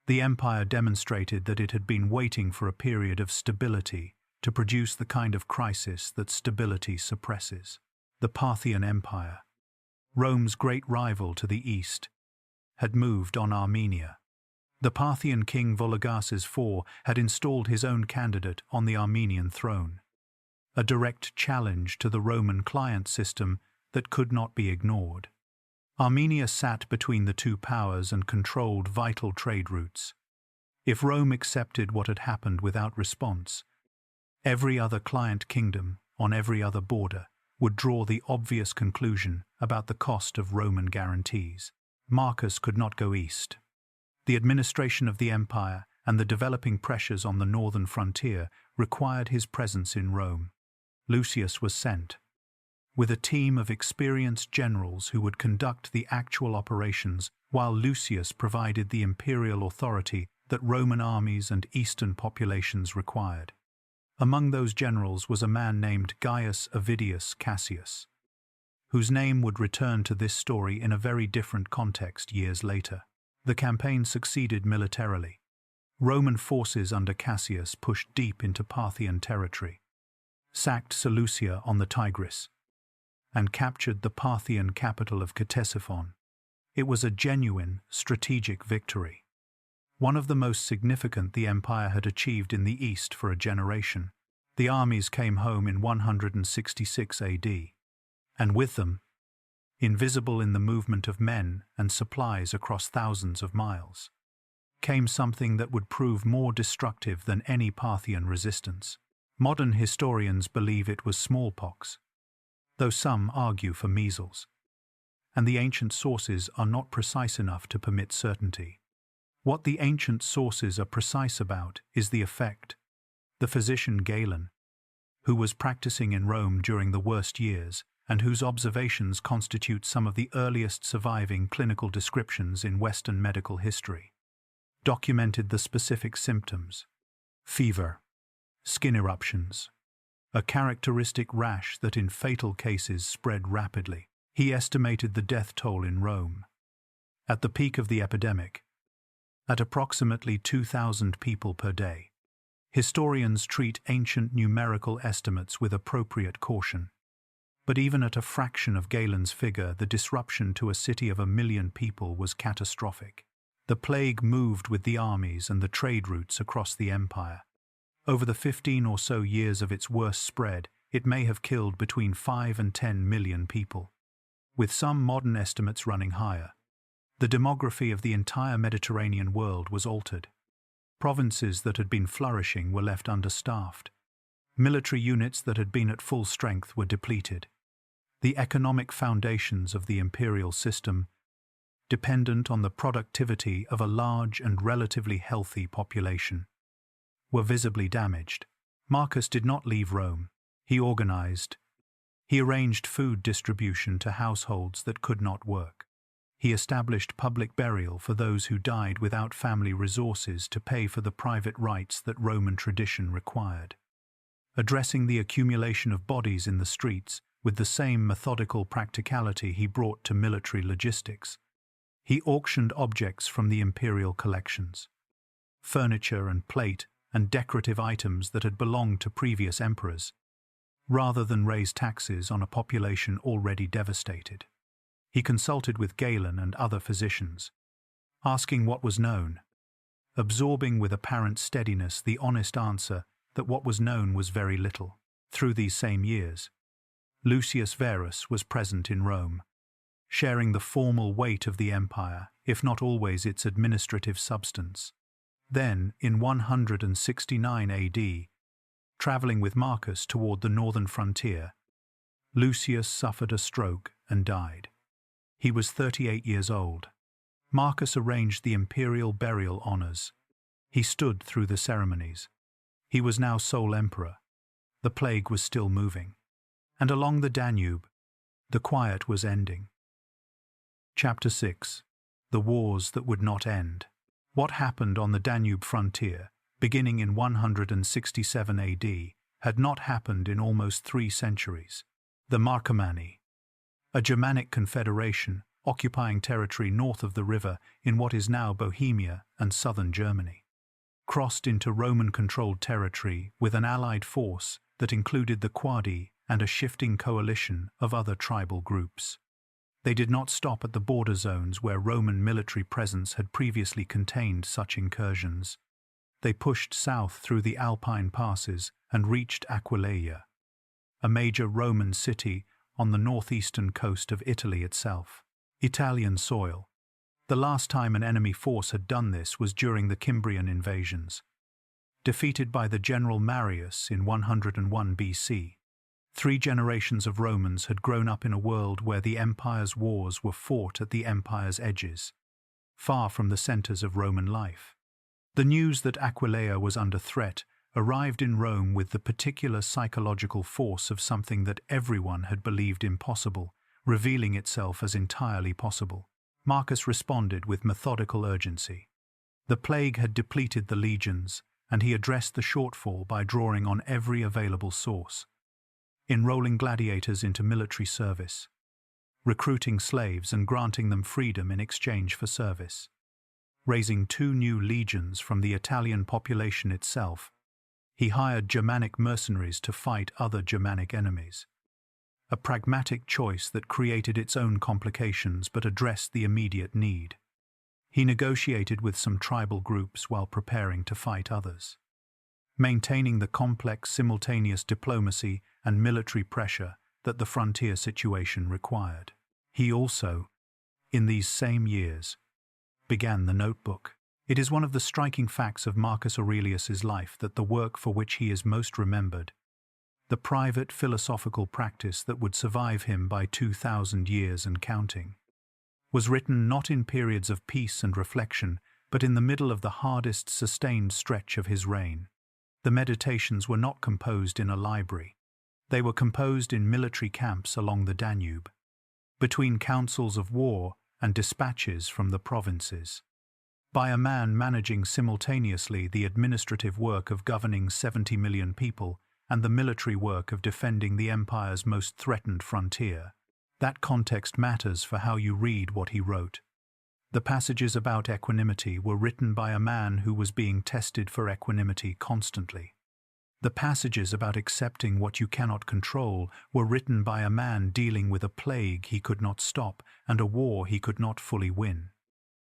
the empire demonstrated that it had been waiting for a period of stability to produce the kind of crisis that stability suppresses. The Parthian Empire, Rome's great rival to the east, had moved on Armenia. The Parthian king Vologases IV had installed his own candidate on the Armenian throne, a direct challenge to the Roman client system that could not be ignored. Armenia sat between the 2 powers and controlled vital trade routes. If Rome accepted what had happened without response, every other client kingdom on every other border would draw the obvious conclusion about the cost of Roman guarantees. Marcus could not go east. The administration of the empire and the developing pressures on the northern frontier required his presence in Rome. Lucius was sent, with a team of experienced generals who would conduct the actual operations, while Lucius provided the imperial authority that Roman armies and eastern populations required. Among those generals was a man named Gaius Avidius Cassius, whose name would return to this story in a very different context years later. The campaign succeeded militarily. Roman forces under Cassius pushed deep into Parthian territory, sacked Seleucia on the Tigris, and captured the Parthian capital of Ctesiphon. It was a genuine, strategic victory, one of the most significant the empire had achieved in the East for a generation. The armies came home in 166 AD, and with them, invisible in the movement of men and supplies across thousands of miles, came something that would prove more destructive than any Parthian resistance. Modern historians believe it was smallpox, though some argue for measles, and the ancient sources are not precise enough to permit certainty. What the ancient sources are precise about is the effect. The physician Galen, who was practicing in Rome during the worst years and whose observations constitute some of the earliest surviving clinical descriptions in Western medical history, documented the specific symptoms: fever, skin eruptions, a characteristic rash that in fatal cases spread rapidly. He estimated the death toll in Rome, at the peak of the epidemic, at approximately 2,000 people per day. Historians treat ancient numerical estimates with appropriate caution, but even at a fraction of Galen's figure, the disruption to a city of 1 million people was catastrophic. The plague moved with the armies and the trade routes across the empire. Over the 15 or so years of its worst spread, it may have killed between 5 and 10 million people, with some modern estimates running higher. The demography of the entire Mediterranean world was altered. Provinces that had been flourishing were left understaffed. Military units that had been at full strength were depleted. The economic foundations of the imperial system, dependent on the productivity of a large and relatively healthy population, were visibly damaged. Marcus did not leave Rome. He organized. He arranged food distribution to households that could not work. He established public burial for those who died without family resources to pay for the private rites that Roman tradition required. Addressing the accumulation of bodies in the streets with the same methodical practicality he brought to military logistics, he auctioned objects from the imperial collections, furniture and plate and decorative items that had belonged to previous emperors, rather than raise taxes on a population already devastated. He consulted with Galen and other physicians, asking what was known, absorbing with apparent steadiness the honest answer that what was known was very little. Through these same years, Lucius Verus was present in Rome, sharing the formal weight of the empire, if not always its administrative substance. Then, in 169 AD, traveling with Marcus toward the northern frontier, Lucius suffered a stroke and died. He was 38 years old. Marcus arranged the imperial burial honors. He stood through the ceremonies. He was now sole emperor. The plague was still moving. And along the Danube, the quiet was ending. Chapter 6. The Wars That Would Not End. What happened on the Danube frontier, beginning in 167 AD, had not happened in almost 3 centuries. The Marcomanni, a Germanic confederation occupying territory north of the river in what is now Bohemia and southern Germany, crossed into Roman-controlled territory with an allied force that included the Quadi and a shifting coalition of other tribal groups. They did not stop at the border zones where Roman military presence had previously contained such incursions. They pushed south through the Alpine passes and reached Aquileia, a major Roman city on the northeastern coast of Italy itself. Italian soil. The last time an enemy force had done this was during the Cimbrian invasions. Defeated by the general Marius in 101 BC, 3 generations of Romans had grown up in a world where the empire's wars were fought at the empire's edges, far from the centers of Roman life. The news that Aquileia was under threat arrived in Rome with the particular psychological force of something that everyone had believed impossible, revealing itself as entirely possible. Marcus responded with methodical urgency. The plague had depleted the legions, and he addressed the shortfall by drawing on every available source, enrolling gladiators into military service, recruiting slaves and granting them freedom in exchange for service. Raising 2 new legions from the Italian population itself, he hired Germanic mercenaries to fight other Germanic enemies. A pragmatic choice that created its own complications but addressed the immediate need. He negotiated with some tribal groups while preparing to fight others, maintaining the complex simultaneous diplomacy and military pressure that the frontier situation required. He also, in these same years, began the Notebook. It is one of the striking facts of Marcus Aurelius's life that the work for which he is most remembered, the private philosophical practice that would survive him by 2,000 years and counting, was written not in periods of peace and reflection, but in the middle of the hardest sustained stretch of his reign. The meditations were not composed in a library. They were composed in military camps along the Danube, between councils of war and dispatches from the provinces, by a man managing simultaneously the administrative work of governing 70 million people and the military work of defending the empire's most threatened frontier. That context matters for how you read what he wrote. The passages about equanimity were written by a man who was being tested for equanimity constantly. The passages about accepting what you cannot control were written by a man dealing with a plague he could not stop and a war he could not fully win.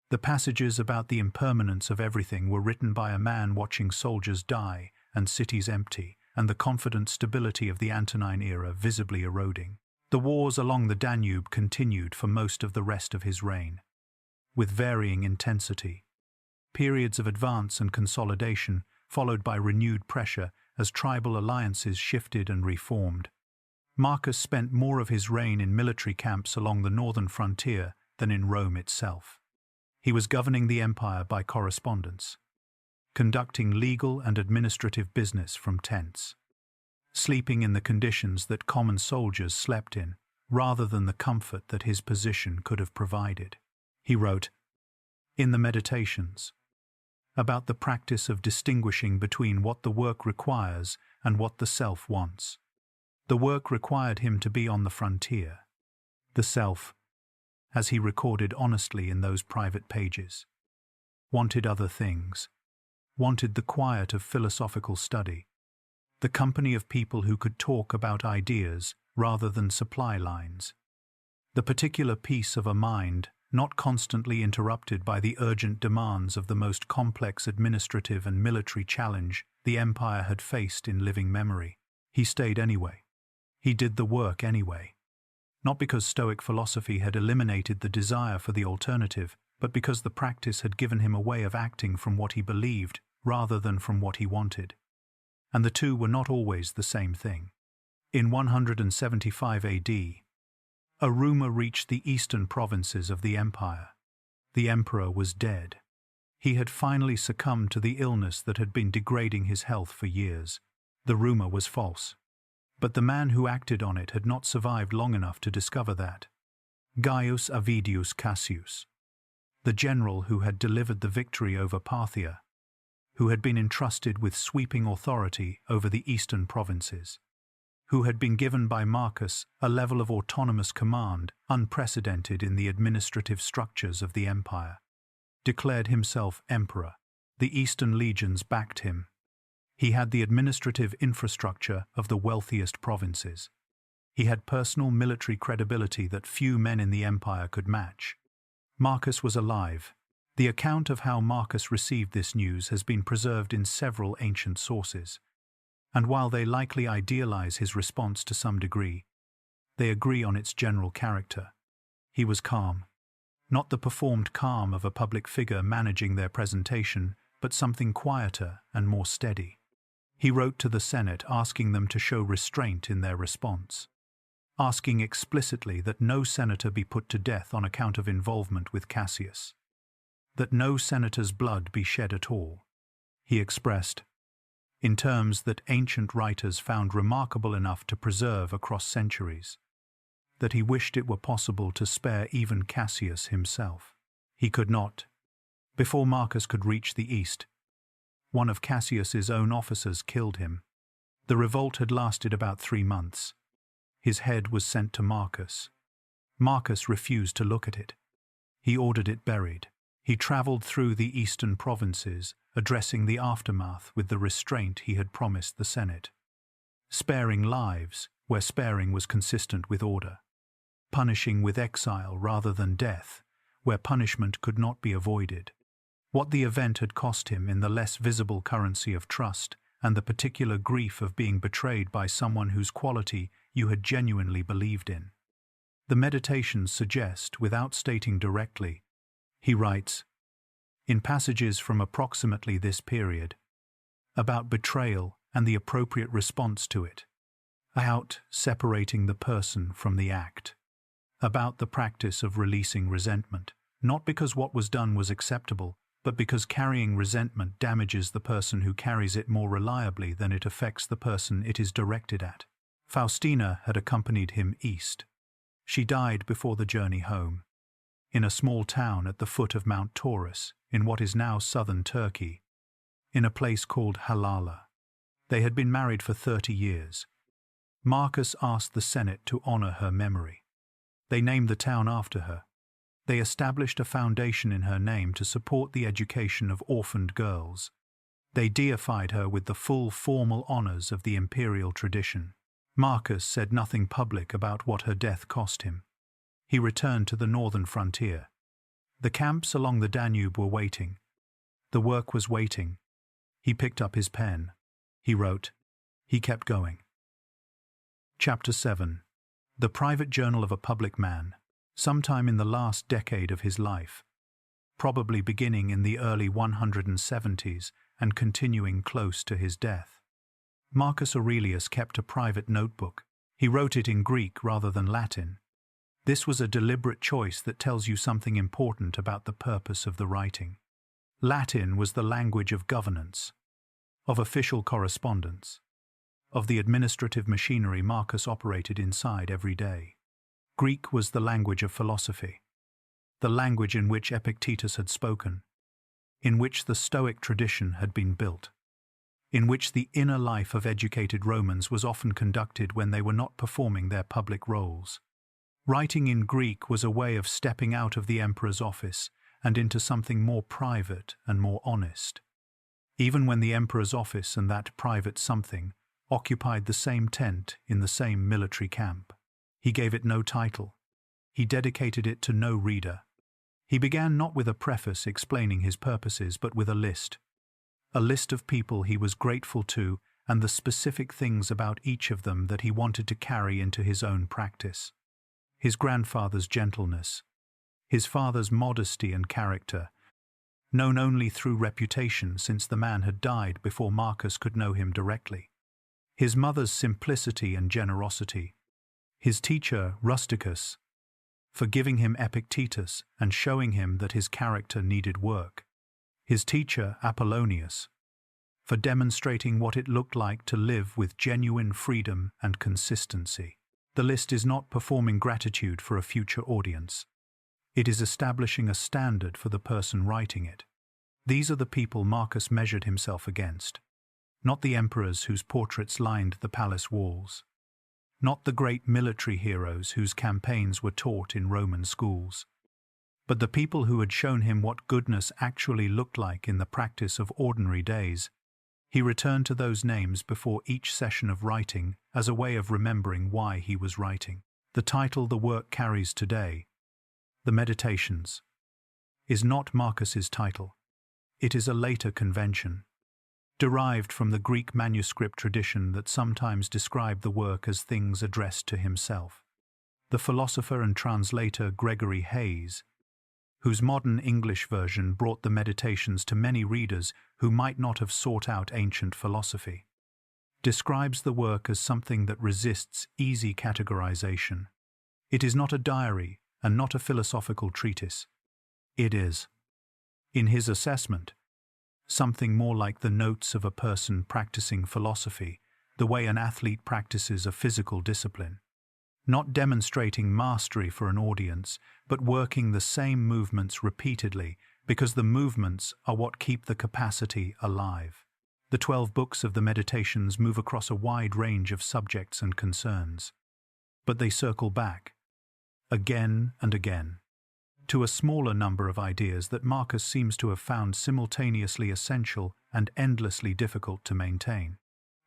The passages about the impermanence of everything were written by a man watching soldiers die and cities empty, and the confident stability of the Antonine era visibly eroding. The wars along the Danube continued for most of the rest of his reign, with varying intensity. Periods of advance and consolidation, followed by renewed pressure as tribal alliances shifted and reformed. Marcus spent more of his reign in military camps along the northern frontier than in Rome itself. He was governing the empire by correspondence, conducting legal and administrative business from tents, sleeping in the conditions that common soldiers slept in, rather than the comfort that his position could have provided. He wrote, in the Meditations, about the practice of distinguishing between what the work requires and what the self wants. The work required him to be on the frontier. The self, as he recorded honestly in those private pages, wanted other things, wanted the quiet of philosophical study, the company of people who could talk about ideas rather than supply lines, the particular peace of a mind not constantly interrupted by the urgent demands of the most complex administrative and military challenge the empire had faced in living memory. He stayed anyway. He did the work anyway. Not because Stoic philosophy had eliminated the desire for the alternative, but because the practice had given him a way of acting from what he believed rather than from what he wanted. And the two were not always the same thing. In 175 AD, a rumor reached the eastern provinces of the empire. The emperor was dead. He had finally succumbed to the illness that had been degrading his health for years. The rumor was false, but the man who acted on it had not survived long enough to discover that. Gaius Avidius Cassius, the general who had delivered the victory over Parthia, who had been entrusted with sweeping authority over the eastern provinces, who had been given by Marcus a level of autonomous command unprecedented in the administrative structures of the empire, declared himself emperor. The eastern legions backed him. He had the administrative infrastructure of the wealthiest provinces. He had personal military credibility that few men in the empire could match. Marcus was alive. The account of how Marcus received this news has been preserved in several ancient sources, and while they likely idealize his response to some degree, they agree on its general character. He was calm. Not the performed calm of a public figure managing their presentation, but something quieter and more steady. He wrote to the Senate asking them to show restraint in their response, asking explicitly that no senator be put to death on account of involvement with Cassius, that no senator's blood be shed at all. He expressed, in terms that ancient writers found remarkable enough to preserve across centuries, that he wished it were possible to spare even Cassius himself. He could not. Before Marcus could reach the east, one of Cassius's own officers killed him. The revolt had lasted about 3 months. His head was sent to Marcus. Marcus refused to look at it. He ordered it buried. He traveled through the eastern provinces, addressing the aftermath with the restraint he had promised the Senate. Sparing lives, where sparing was consistent with order. Punishing with exile rather than death, where punishment could not be avoided. What the event had cost him in the less visible currency of trust and the particular grief of being betrayed by someone whose quality you had genuinely believed in. The Meditations suggest, without stating directly, he writes, in passages from approximately this period, about betrayal and the appropriate response to it, about separating the person from the act, about the practice of releasing resentment, not because what was done was acceptable, but because carrying resentment damages the person who carries it more reliably than it affects the person it is directed at. Faustina had accompanied him east. She died before the journey home, in a small town at the foot of Mount Taurus, in what is now southern Turkey, in a place called Halala. They had been married for 30 years. Marcus asked the Senate to honor her memory. They named the town after her. They established a foundation in her name to support the education of orphaned girls. They deified her with the full formal honors of the imperial tradition. Marcus said nothing public about what her death cost him. He returned to the northern frontier. The camps along the Danube were waiting. The work was waiting. He picked up his pen. He wrote. He kept going. Chapter 7. The Private Journal of a Public Man, sometime in the last decade of his life, probably beginning in the early 170s and continuing close to his death. Marcus Aurelius kept a private notebook. He wrote it in Greek rather than Latin. This was a deliberate choice that tells you something important about the purpose of the writing. Latin was the language of governance, of official correspondence, of the administrative machinery Marcus operated inside every day. Greek was the language of philosophy, the language in which Epictetus had spoken, in which the Stoic tradition had been built, in which the inner life of educated Romans was often conducted when they were not performing their public roles. Writing in Greek was a way of stepping out of the emperor's office and into something more private and more honest. Even when the emperor's office and that private something occupied the same tent in the same military camp. He gave it no title. He dedicated it to no reader. He began not with a preface explaining his purposes, but with a list of people he was grateful to and the specific things about each of them that he wanted to carry into his own practice. His grandfather's gentleness, his father's modesty and character, known only through reputation since the man had died before Marcus could know him directly. His mother's simplicity and generosity, his teacher Rusticus, for giving him Epictetus and showing him that his character needed work, his teacher Apollonius, for demonstrating what it looked like to live with genuine freedom and consistency. The list is not performing gratitude for a future audience. It is establishing a standard for the person writing it. These are the people Marcus measured himself against, not the emperors whose portraits lined the palace walls, not the great military heroes whose campaigns were taught in Roman schools, but the people who had shown him what goodness actually looked like in the practice of ordinary days. He returned to those names before each session of writing as a way of remembering why he was writing. The title the work carries today, The Meditations, is not Marcus's title. It is a later convention, derived from the Greek manuscript tradition that sometimes described the work as things addressed to himself. The philosopher and translator Gregory Hayes, whose modern English version brought the Meditations to many readers who might not have sought out ancient philosophy, describes the work as something that resists easy categorization. It is not a diary and not a philosophical treatise. It is, in his assessment, something more like the notes of a person practicing philosophy, the way an athlete practices a physical discipline. Not demonstrating mastery for an audience, but working the same movements repeatedly, because the movements are what keep the capacity alive. The 12 books of the Meditations move across a wide range of subjects and concerns, but they circle back, again and again, to a smaller number of ideas that Marcus seems to have found simultaneously essential and endlessly difficult to maintain.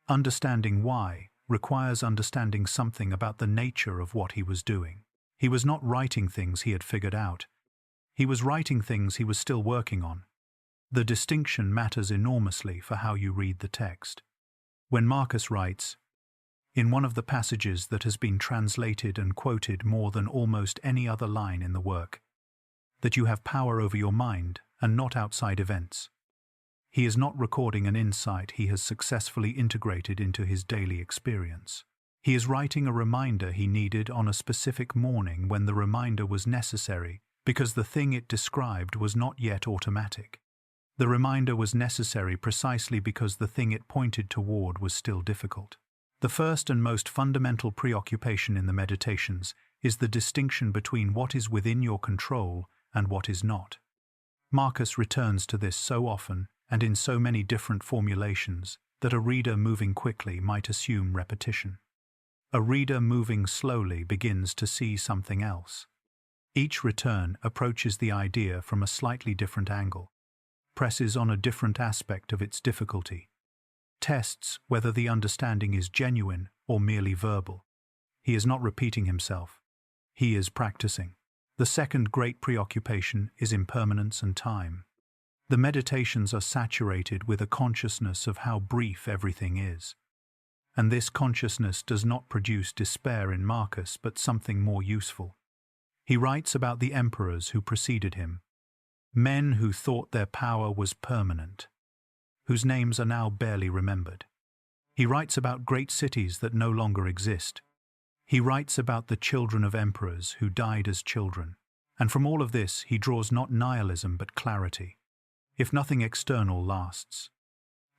Understanding why requires understanding something about the nature of what he was doing. He was not writing things he had figured out. He was writing things he was still working on. The distinction matters enormously for how you read the text. When Marcus writes, in one of the passages that has been translated and quoted more than almost any other line in the work, that you have power over your mind and not outside events, he is not recording an insight he has successfully integrated into his daily experience. He is writing a reminder he needed on a specific morning when the reminder was necessary because the thing it described was not yet automatic. The reminder was necessary precisely because the thing it pointed toward was still difficult. The first and most fundamental preoccupation in the Meditations is the distinction between what is within your control and what is not. Marcus returns to this so often and in so many different formulations that a reader moving quickly might assume repetition. A reader moving slowly begins to see something else. Each return approaches the idea from a slightly different angle, presses on a different aspect of its difficulty, tests whether the understanding is genuine or merely verbal. He is not repeating himself. He is practicing. The second great preoccupation is impermanence and time. The Meditations are saturated with a consciousness of how brief everything is. And this consciousness does not produce despair in Marcus, but something more useful. He writes about the emperors who preceded him, men who thought their power was permanent, whose names are now barely remembered. He writes about great cities that no longer exist. He writes about the children of emperors who died as children. And from all of this he draws not nihilism but clarity. If nothing external lasts,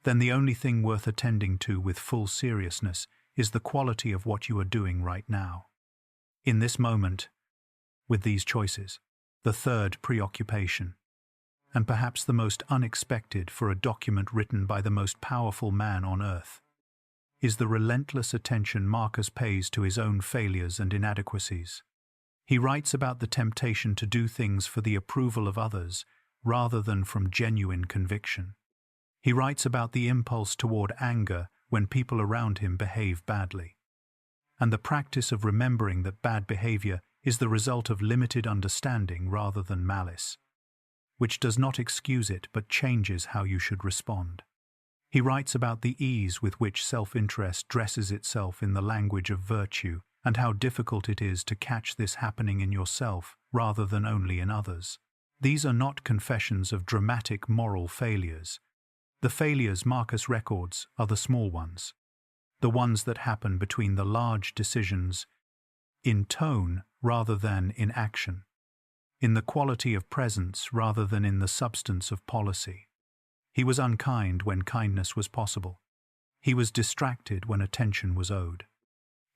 then the only thing worth attending to with full seriousness is the quality of what you are doing right now. In this moment, with these choices, the third preoccupation, and perhaps the most unexpected for a document written by the most powerful man on earth, is the relentless attention Marcus pays to his own failures and inadequacies. He writes about the temptation to do things for the approval of others rather than from genuine conviction. He writes about the impulse toward anger when people around him behave badly, and the practice of remembering that bad behavior is the result of limited understanding rather than malice, which does not excuse it but changes how you should respond. He writes about the ease with which self-interest dresses itself in the language of virtue and how difficult it is to catch this happening in yourself rather than only in others. These are not confessions of dramatic moral failures. The failures Marcus records are the small ones, the ones that happen between the large decisions in tone rather than in action, in the quality of presence rather than in the substance of policy. He was unkind when kindness was possible. He was distracted when attention was owed.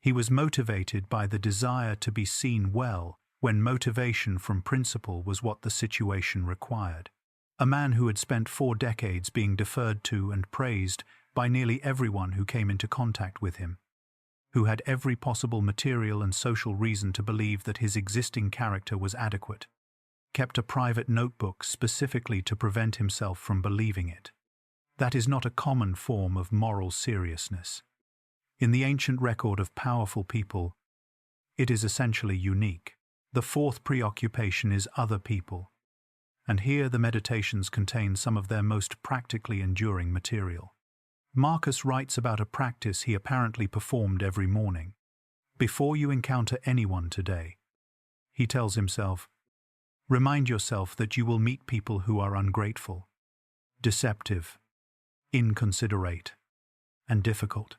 He was motivated by the desire to be seen well when motivation from principle was what the situation required. A man who had spent 4 decades being deferred to and praised by nearly everyone who came into contact with him, who had every possible material and social reason to believe that his existing character was adequate, kept a private notebook specifically to prevent himself from believing it. That is not a common form of moral seriousness. In the ancient record of powerful people, it is essentially unique. The fourth preoccupation is other people, and here the Meditations contain some of their most practically enduring material. Marcus writes about a practice he apparently performed every morning. Before you encounter anyone today, he tells himself, remind yourself that you will meet people who are ungrateful, deceptive, inconsiderate, and difficult.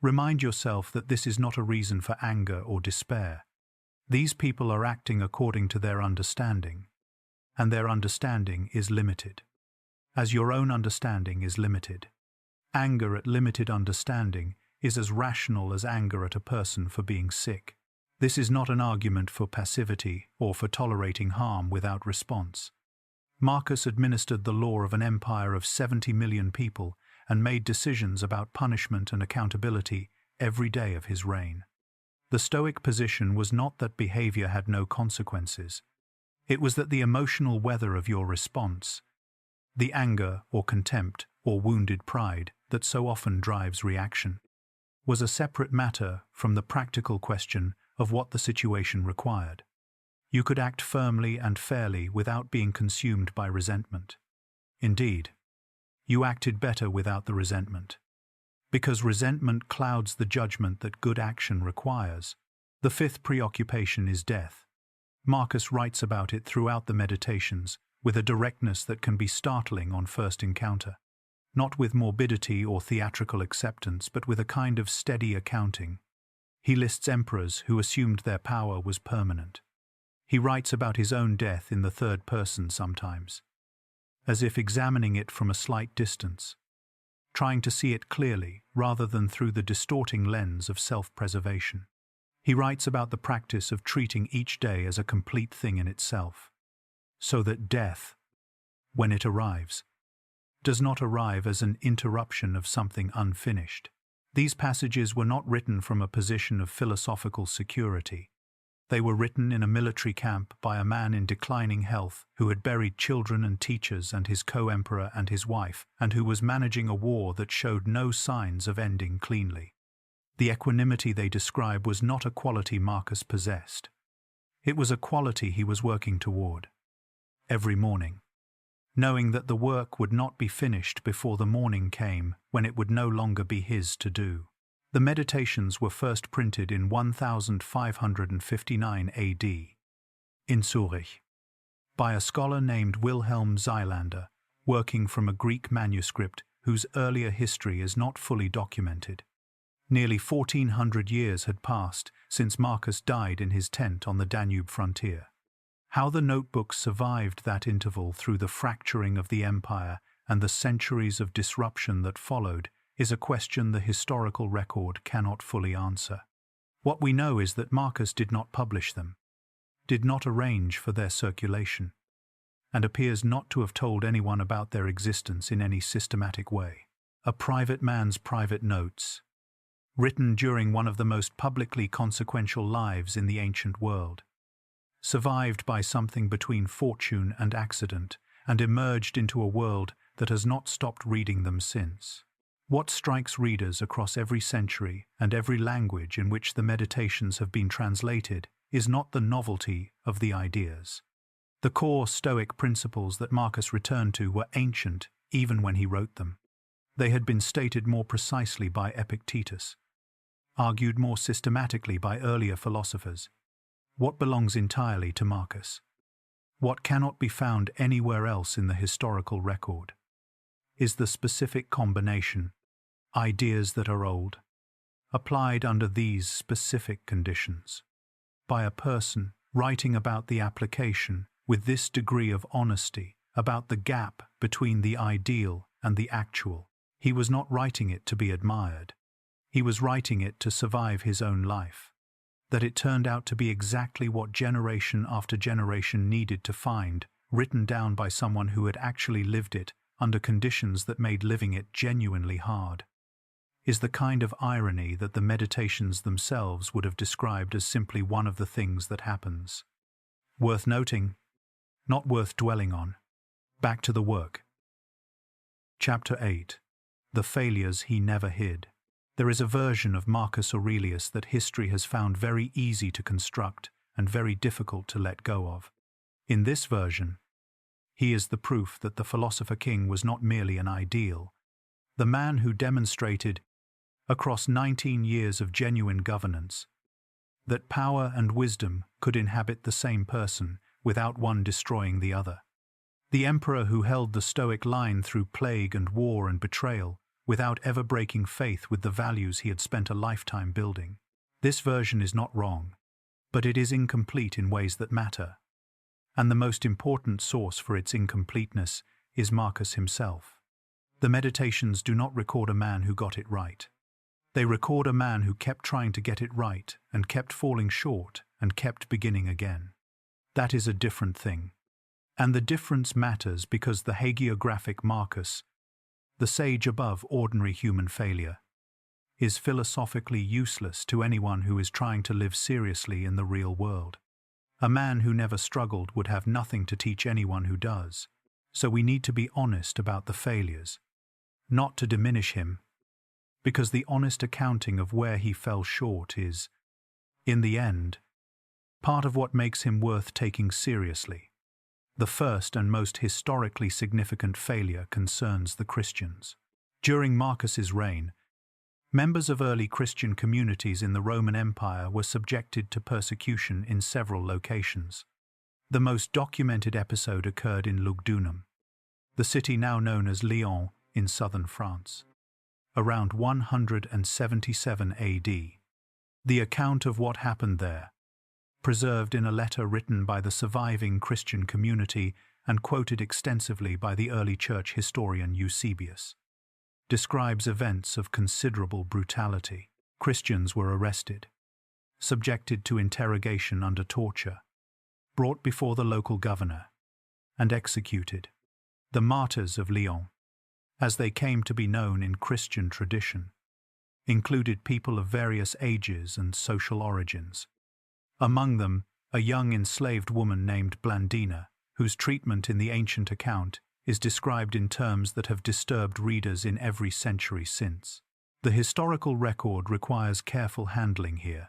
Remind yourself that this is not a reason for anger or despair. These people are acting according to their understanding, and their understanding is limited, as your own understanding is limited. Anger at limited understanding is as rational as anger at a person for being sick. This is not an argument for passivity or for tolerating harm without response. Marcus administered the law of an empire of 70 million people and made decisions about punishment and accountability every day of his reign. The Stoic position was not that behavior had no consequences. It was that the emotional weather of your response, the anger or contempt or wounded pride that so often drives reaction, was a separate matter from the practical question of what the situation required. You could act firmly and fairly without being consumed by resentment. Indeed, you acted better without the resentment. Because resentment clouds the judgment that good action requires. The fifth preoccupation is death. Marcus writes about it throughout the Meditations with a directness that can be startling on first encounter. Not with morbidity or theatrical acceptance, but with a kind of steady accounting. He lists emperors who assumed their power was permanent. He writes about his own death in the third person sometimes, as if examining it from a slight distance, trying to see it clearly rather than through the distorting lens of self-preservation. He writes about the practice of treating each day as a complete thing in itself, so that death, when it arrives, does not arrive as an interruption of something unfinished. These passages were not written from a position of philosophical security. They were written in a military camp by a man in declining health who had buried children and teachers and his co-emperor and his wife, and who was managing a war that showed no signs of ending cleanly. The equanimity they describe was not a quality Marcus possessed. It was a quality he was working toward. Every morning, knowing that the work would not be finished before the morning came when it would no longer be his to do. The Meditations were first printed in 1559 AD, in Zurich, by a scholar named Wilhelm Zeilander, working from a Greek manuscript whose earlier history is not fully documented. Nearly 1400 years had passed since Marcus died in his tent on the Danube frontier. How the notebooks survived that interval through the fracturing of the empire and the centuries of disruption that followed is a question the historical record cannot fully answer. What we know is that Marcus did not publish them, did not arrange for their circulation, and appears not to have told anyone about their existence in any systematic way. A private man's private notes, written during one of the most publicly consequential lives in the ancient world, survived by something between fortune and accident, and emerged into a world that has not stopped reading them since. What strikes readers across every century and every language in which the Meditations have been translated is not the novelty of the ideas. The core Stoic principles that Marcus returned to were ancient even when he wrote them. They had been stated more precisely by Epictetus, argued more systematically by earlier philosophers. What belongs entirely to Marcus, what cannot be found anywhere else in the historical record, is the specific combination, ideas that are old, applied under these specific conditions, by a person writing about the application with this degree of honesty about the gap between the ideal and the actual. He was not writing it to be admired. He was writing it to survive his own life. That it turned out to be exactly what generation after generation needed to find, written down by someone who had actually lived it under conditions that made living it genuinely hard, is the kind of irony that the Meditations themselves would have described as simply one of the things that happens. Worth noting, not worth dwelling on. Back to the work. Chapter 8. The failures he never hid. There is a version of Marcus Aurelius that history has found very easy to construct and very difficult to let go of. In this version, he is the proof that the philosopher king was not merely an ideal, the man who demonstrated, across 19 years of genuine governance, that power and wisdom could inhabit the same person without one destroying the other. The emperor who held the Stoic line through plague and war and betrayal, without ever breaking faith with the values he had spent a lifetime building. This version is not wrong, but it is incomplete in ways that matter. And the most important source for its incompleteness is Marcus himself. The Meditations do not record a man who got it right. They record a man who kept trying to get it right and kept falling short and kept beginning again. That is a different thing. And the difference matters because the hagiographic Marcus, the sage above ordinary human failure, is philosophically useless to anyone who is trying to live seriously in the real world. A man who never struggled would have nothing to teach anyone who does. So we need to be honest about the failures, not to diminish him, because the honest accounting of where he fell short is, in the end, part of what makes him worth taking seriously. The first and most historically significant failure concerns the Christians. During Marcus's reign, members of early Christian communities in the Roman Empire were subjected to persecution in several locations. The most documented episode occurred in Lugdunum, the city now known as Lyon in southern France, around 177 AD. The account of what happened there, preserved in a letter written by the surviving Christian community and quoted extensively by the early church historian Eusebius, describes events of considerable brutality. Christians were arrested, subjected to interrogation under torture, brought before the local governor, and executed. The martyrs of Lyon, as they came to be known in Christian tradition, included people of various ages and social origins. Among them, a young enslaved woman named Blandina, whose treatment in the ancient account is described in terms that have disturbed readers in every century since. The historical record requires careful handling here.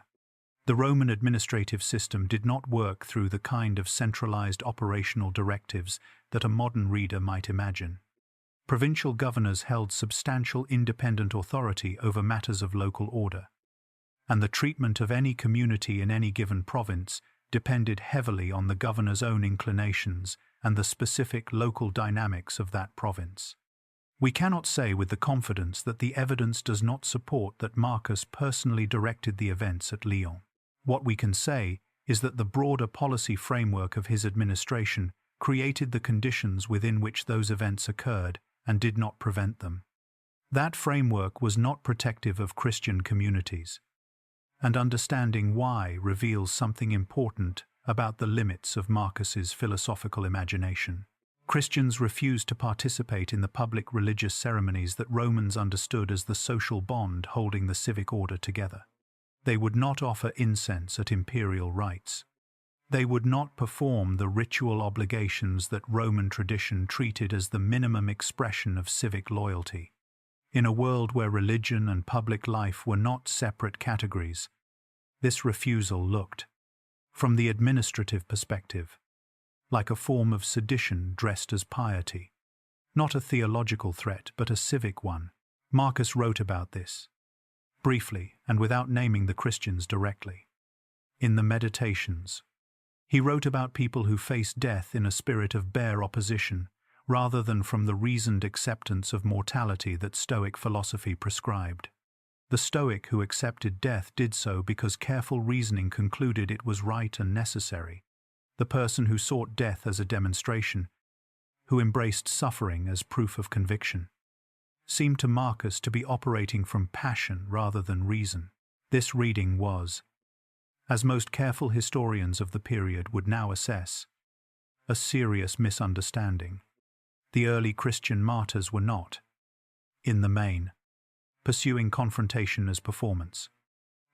The Roman administrative system did not work through the kind of centralized operational directives that a modern reader might imagine. Provincial governors held substantial independent authority over matters of local order, and the treatment of any community in any given province depended heavily on the governor's own inclinations and the specific local dynamics of that province. We cannot say with the confidence that the evidence does not support that Marcus personally directed the events at Lyon. What we can say is that the broader policy framework of his administration created the conditions within which those events occurred and did not prevent them. That framework was not protective of Christian communities, and understanding why reveals something important about the limits of Marcus's philosophical imagination. Christians refused to participate in the public religious ceremonies that Romans understood as the social bond holding the civic order together. They would not offer incense at imperial rites. They would not perform the ritual obligations that Roman tradition treated as the minimum expression of civic loyalty. In a world where religion and public life were not separate categories, this refusal looked, from the administrative perspective, like a form of sedition dressed as piety. Not a theological threat, but a civic one. Marcus wrote about this, briefly and without naming the Christians directly. In the Meditations, he wrote about people who faced death in a spirit of bare opposition, rather than from the reasoned acceptance of mortality that Stoic philosophy prescribed. The Stoic who accepted death did so because careful reasoning concluded it was right and necessary. The person who sought death as a demonstration, who embraced suffering as proof of conviction, seemed to Marcus to be operating from passion rather than reason. This reading was, as most careful historians of the period would now assess, a serious misunderstanding. The early Christian martyrs were not, in the main, pursuing confrontation as performance.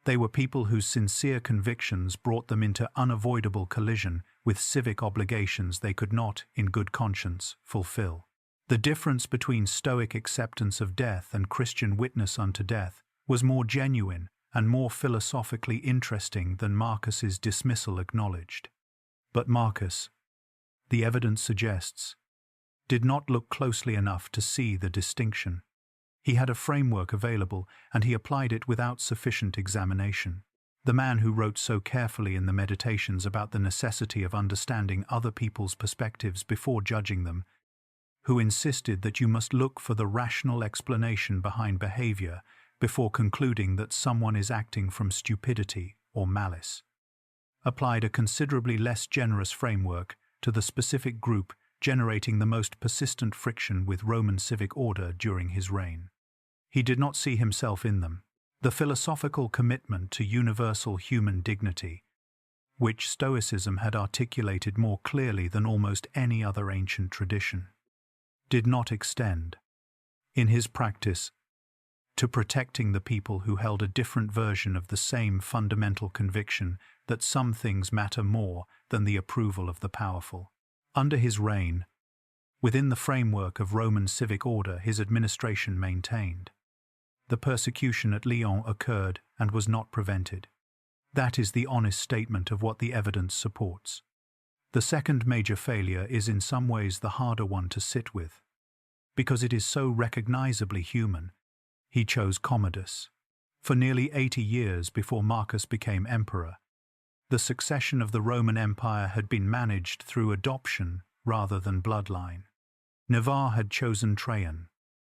They were people whose sincere convictions brought them into unavoidable collision with civic obligations they could not, in good conscience, fulfill. The difference between Stoic acceptance of death and Christian witness unto death was more genuine and more philosophically interesting than Marcus's dismissal acknowledged. But Marcus, the evidence suggests, did not look closely enough to see the distinction. He had a framework available, and he applied it without sufficient examination. The man who wrote so carefully in the Meditations about the necessity of understanding other people's perspectives before judging them, who insisted that you must look for the rational explanation behind behavior before concluding that someone is acting from stupidity or malice, applied a considerably less generous framework to the specific group generating the most persistent friction with Roman civic order during his reign. He did not see himself in them. The philosophical commitment to universal human dignity, which Stoicism had articulated more clearly than almost any other ancient tradition, did not extend, in his practice, to protecting the people who held a different version of the same fundamental conviction that some things matter more than the approval of the powerful. Under his reign, within the framework of Roman civic order his administration maintained, the persecution at Lyon occurred and was not prevented. That is the honest statement of what the evidence supports. The second major failure is in some ways the harder one to sit with, because it is so recognizably human. He chose Commodus. For nearly 80 years before Marcus became emperor, the succession of the Roman Empire had been managed through adoption rather than bloodline. Navarre had chosen Trajan.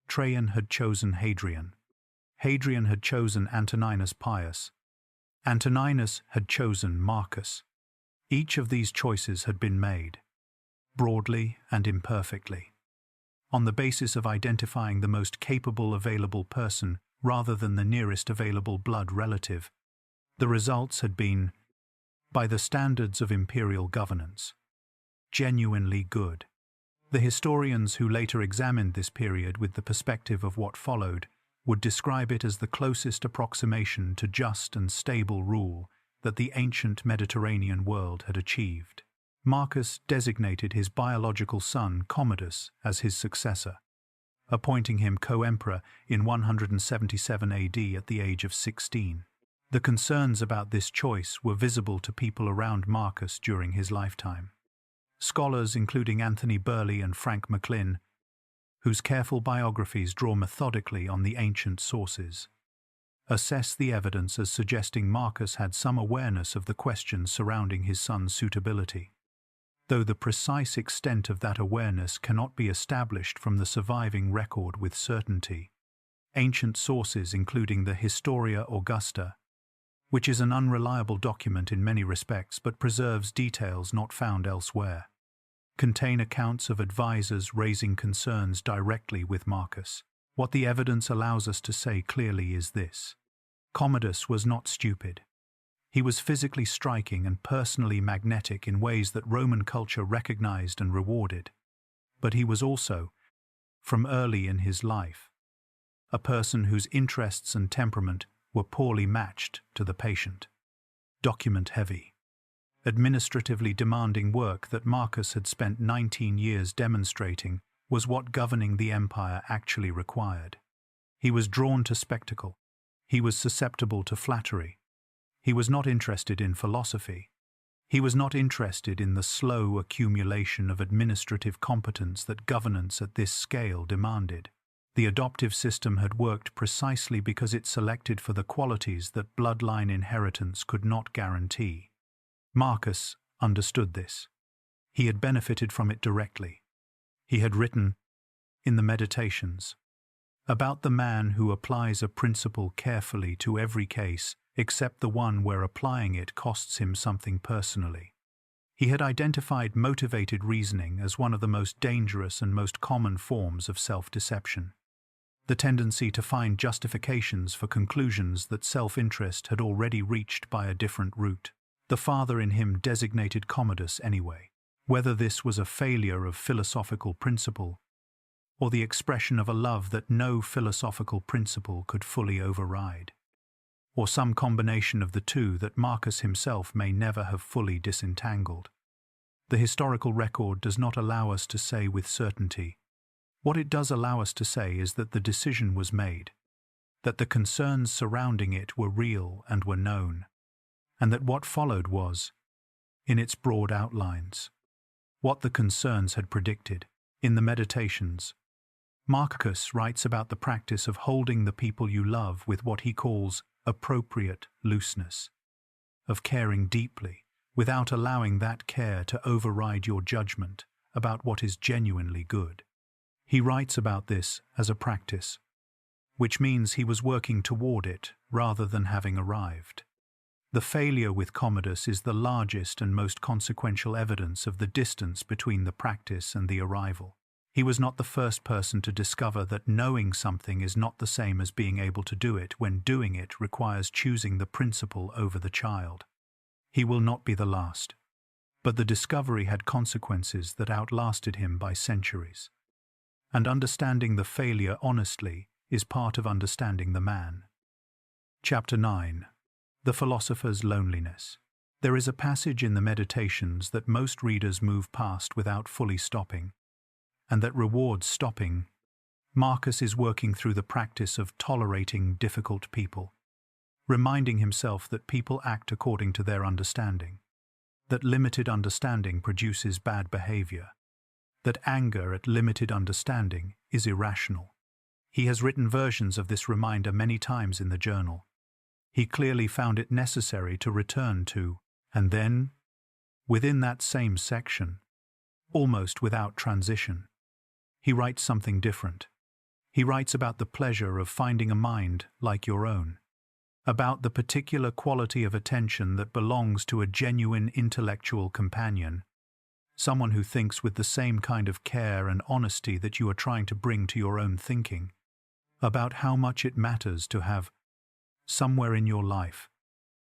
Trajan had chosen Hadrian. Hadrian had chosen Antoninus Pius. Antoninus had chosen Marcus. Each of these choices had been made, broadly and imperfectly, on the basis of identifying the most capable available person rather than the nearest available blood relative. The results had been, by the standards of imperial governance, genuinely good. The historians who later examined this period with the perspective of what followed would describe it as the closest approximation to just and stable rule that the ancient Mediterranean world had achieved. Marcus designated his biological son Commodus as his successor, appointing him co-emperor in 177 AD at the age of 16. The concerns about this choice were visible to people around Marcus during his lifetime. Scholars including Anthony Burley and Frank McLean, whose careful biographies draw methodically on the ancient sources, assess the evidence as suggesting Marcus had some awareness of the questions surrounding his son's suitability, though the precise extent of that awareness cannot be established from the surviving record with certainty. Ancient sources including the Historia Augusta, which is an unreliable document in many respects but preserves details not found elsewhere, contain accounts of advisors raising concerns directly with Marcus. What the evidence allows us to say clearly is this: Commodus was not stupid. He was physically striking and personally magnetic in ways that Roman culture recognized and rewarded. But he was also, from early in his life, a person whose interests and temperament were poorly matched to the patient. Document-heavy, administratively demanding work that Marcus had spent 19 years demonstrating was what governing the empire actually required. He was drawn to spectacle. He was susceptible to flattery. He was not interested in philosophy. He was not interested in the slow accumulation of administrative competence that governance at this scale demanded. The adoptive system had worked precisely because it selected for the qualities that bloodline inheritance could not guarantee. Marcus understood this. He had benefited from it directly. He had written, in the Meditations, about the man who applies a principle carefully to every case except the one where applying it costs him something personally. He had identified motivated reasoning as one of the most dangerous and most common forms of self-deception. The tendency to find justifications for conclusions that self-interest had already reached by a different route. The father in him designated Commodus anyway. Whether this was a failure of philosophical principle or the expression of a love that no philosophical principle could fully override, or some combination of the two that Marcus himself may never have fully disentangled, the historical record does not allow us to say with certainty. What it does allow us to say is that the decision was made, that the concerns surrounding it were real and were known, and that what followed was, in its broad outlines, what the concerns had predicted. In the Meditations, Marcus writes about the practice of holding the people you love with what he calls appropriate looseness, of caring deeply without allowing that care to override your judgment about what is genuinely good. He writes about this as a practice, which means he was working toward it rather than having arrived. The failure with Commodus is the largest and most consequential evidence of the distance between the practice and the arrival. He was not the first person to discover that knowing something is not the same as being able to do it when doing it requires choosing the principle over the child. He will not be the last. But the discovery had consequences that outlasted him by centuries. And understanding the failure honestly is part of understanding the man. Chapter 9. The Philosopher's Loneliness. There is a passage in the Meditations that most readers move past without fully stopping, and that rewards stopping. Marcus is working through the practice of tolerating difficult people, reminding himself that people act according to their understanding, that limited understanding produces bad behavior, that anger at limited understanding is irrational. He has written versions of this reminder many times in the journal. He clearly found it necessary to return to, and then, within that same section, almost without transition, he writes something different. He writes about the pleasure of finding a mind like your own, about the particular quality of attention that belongs to a genuine intellectual companion, someone who thinks with the same kind of care and honesty that you are trying to bring to your own thinking, about how much it matters to have somewhere in your life,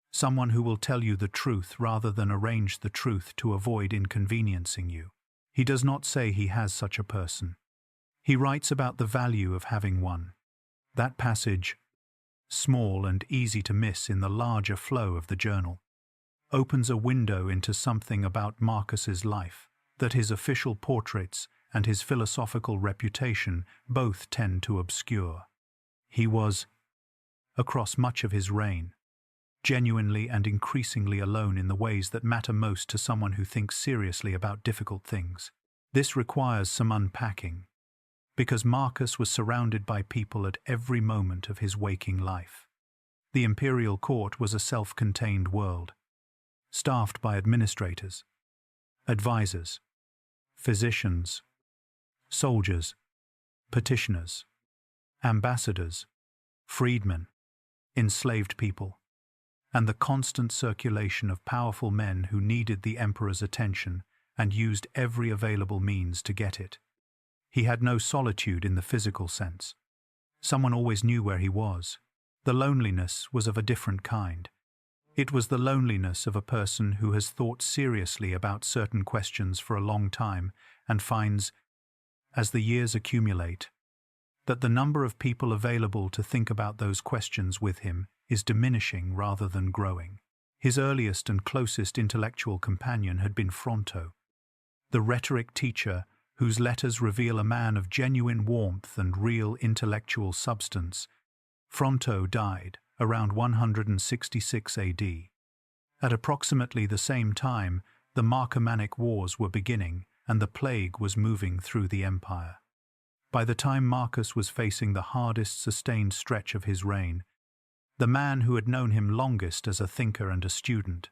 someone who will tell you the truth rather than arrange the truth to avoid inconveniencing you. He does not say he has such a person. He writes about the value of having one. That passage, small and easy to miss in the larger flow of the journal, opens a window into something about Marcus's life that his official portraits and his philosophical reputation both tend to obscure. He was, across much of his reign, genuinely and increasingly alone in the ways that matter most to someone who thinks seriously about difficult things. This requires some unpacking, because Marcus was surrounded by people at every moment of his waking life. The imperial court was a self-contained world, staffed by administrators, advisors, physicians, soldiers, petitioners, ambassadors, freedmen, enslaved people, and the constant circulation of powerful men who needed the emperor's attention and used every available means to get it. He had no solitude in the physical sense. Someone always knew where he was. The loneliness was of a different kind. It was the loneliness of a person who has thought seriously about certain questions for a long time and finds, as the years accumulate, that the number of people available to think about those questions with him is diminishing rather than growing. His earliest and closest intellectual companion had been Fronto, the rhetoric teacher whose letters reveal a man of genuine warmth and real intellectual substance. Fronto died around 166 AD. At approximately the same time, the Marcomannic Wars were beginning and the plague was moving through the empire. By the time Marcus was facing the hardest sustained stretch of his reign, the man who had known him longest as a thinker and a student,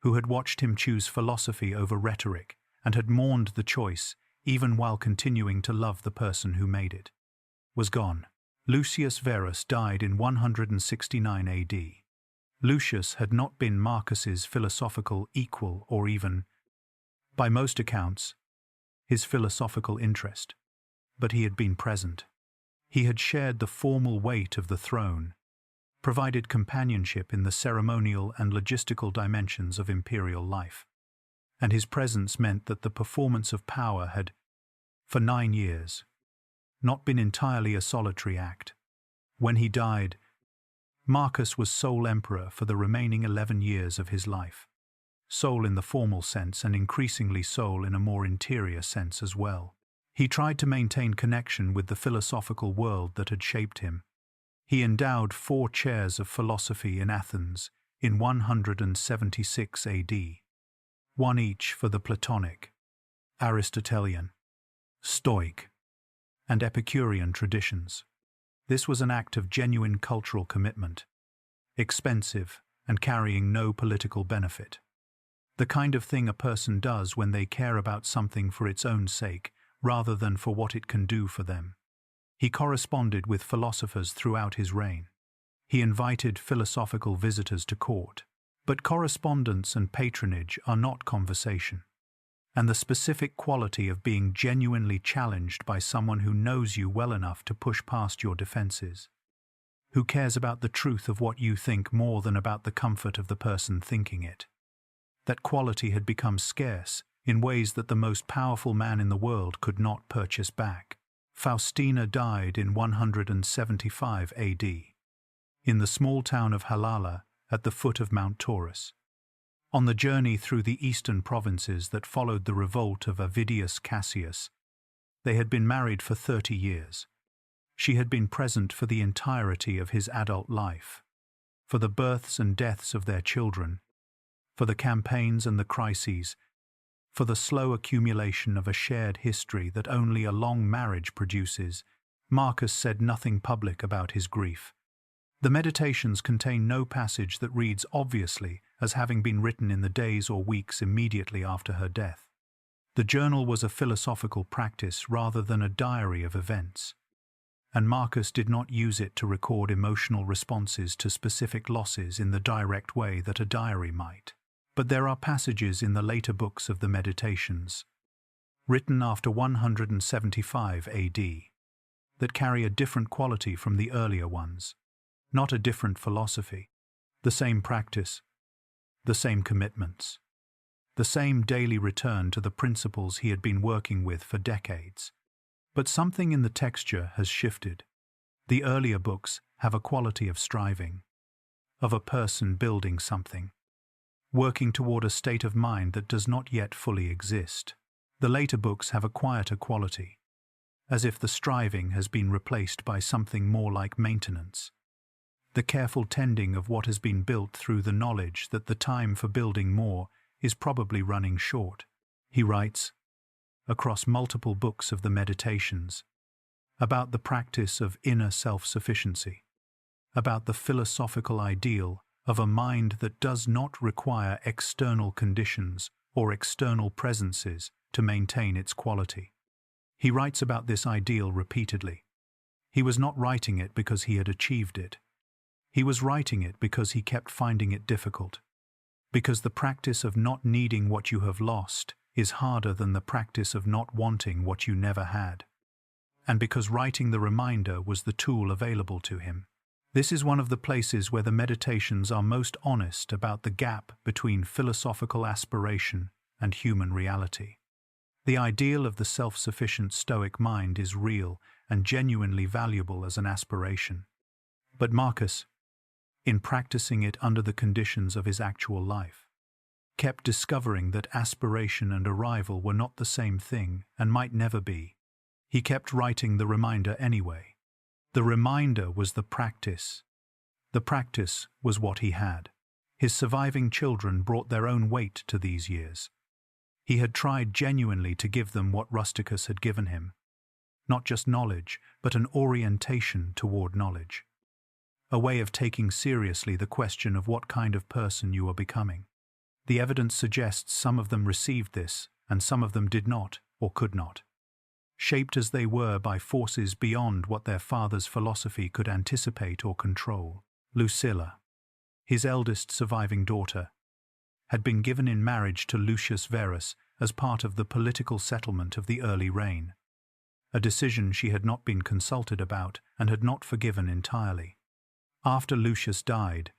who had watched him choose philosophy over rhetoric and had mourned the choice even while continuing to love the person who made it, was gone. Lucius Verus died in 169 AD. Lucius had not been Marcus's philosophical equal or even, by most accounts, his philosophical interest, but he had been present. He had shared the formal weight of the throne, provided companionship in the ceremonial and logistical dimensions of imperial life, and his presence meant that the performance of power had, for 9 years, not been entirely a solitary act. When he died, Marcus was sole emperor for the remaining 11 years of his life, sole in the formal sense and increasingly sole in a more interior sense as well. He tried to maintain connection with the philosophical world that had shaped him. He endowed 4 chairs of philosophy in Athens in 176 AD, one each for the Platonic, Aristotelian, Stoic, and Epicurean traditions. This was an act of genuine cultural commitment, expensive and carrying no political benefit. The kind of thing a person does when they care about something for its own sake rather than for what it can do for them. He corresponded with philosophers throughout his reign. He invited philosophical visitors to court. But correspondence and patronage are not conversation, and the specific quality of being genuinely challenged by someone who knows you well enough to push past your defenses, who cares about the truth of what you think more than about the comfort of the person thinking it. That quality had become scarce in ways that the most powerful man in the world could not purchase back. Faustina died in 175 AD, in the small town of Halala at the foot of Mount Taurus. On the journey through the eastern provinces that followed the revolt of Avidius Cassius, they had been married for 30 years. She had been present for the entirety of his adult life, for the births and deaths of their children, for the campaigns and the crises, for the slow accumulation of a shared history that only a long marriage produces. Marcus said nothing public about his grief. The Meditations contain no passage that reads obviously as having been written in the days or weeks immediately after her death. The journal was a philosophical practice rather than a diary of events, and Marcus did not use it to record emotional responses to specific losses in the direct way that a diary might. But there are passages in the later books of the Meditations, written after 175 AD, that carry a different quality from the earlier ones. Not a different philosophy, the same practice, the same commitments, the same daily return to the principles he had been working with for decades. But something in the texture has shifted. The earlier books have a quality of striving, of a person building something, working toward a state of mind that does not yet fully exist. The later books have a quieter quality, as if the striving has been replaced by something more like maintenance, the careful tending of what has been built through the knowledge that the time for building more is probably running short. He writes, across multiple books of the Meditations, about the practice of inner self-sufficiency, about the philosophical ideal of a mind that does not require external conditions or external presences to maintain its quality. He writes about this ideal repeatedly. He was not writing it because he had achieved it. He was writing it because he kept finding it difficult, because the practice of not needing what you have lost is harder than the practice of not wanting what you never had, and because writing the reminder was the tool available to him. This is one of the places where the Meditations are most honest about the gap between philosophical aspiration and human reality. The ideal of the self-sufficient Stoic mind is real and genuinely valuable as an aspiration. But Marcus, in practicing it under the conditions of his actual life, kept discovering that aspiration and arrival were not the same thing and might never be. He kept writing the reminder anyway. The reminder was the practice. The practice was what he had. His surviving children brought their own weight to these years. He had tried genuinely to give them what Rusticus had given him, not just knowledge, but an orientation toward knowledge, a way of taking seriously the question of what kind of person you are becoming. The evidence suggests some of them received this, and some of them did not, or could not. Shaped as they were by forces beyond what their father's philosophy could anticipate or control. Lucilla, his eldest surviving daughter, had been given in marriage to Lucius Verus as part of the political settlement of the early reign, a decision she had not been consulted about and had not forgiven entirely. After Lucius died,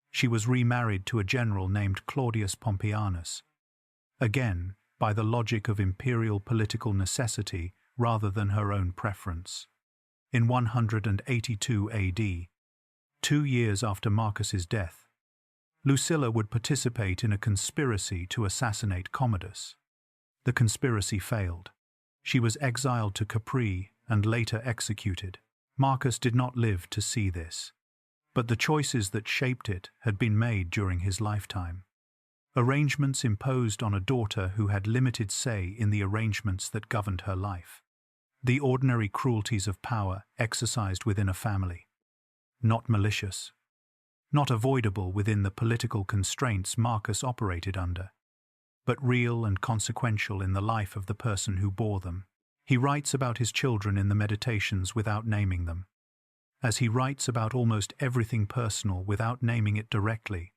she was remarried to a general named Claudius Pompeianus, again by the logic of imperial political necessity rather than her own preference. In 182 AD, 2 years after Marcus's death, Lucilla would participate in a conspiracy to assassinate Commodus. The conspiracy failed. She was exiled to Capri and later executed. Marcus did not live to see this, but the choices that shaped it had been made during his lifetime. Arrangements imposed on a daughter who had limited say in the arrangements that governed her life. The ordinary cruelties of power exercised within a family. Not malicious, not avoidable within the political constraints Marcus operated under, but real and consequential in the life of the person who bore them. He writes about his children in the Meditations without naming them, as he writes about almost everything personal without naming it directly.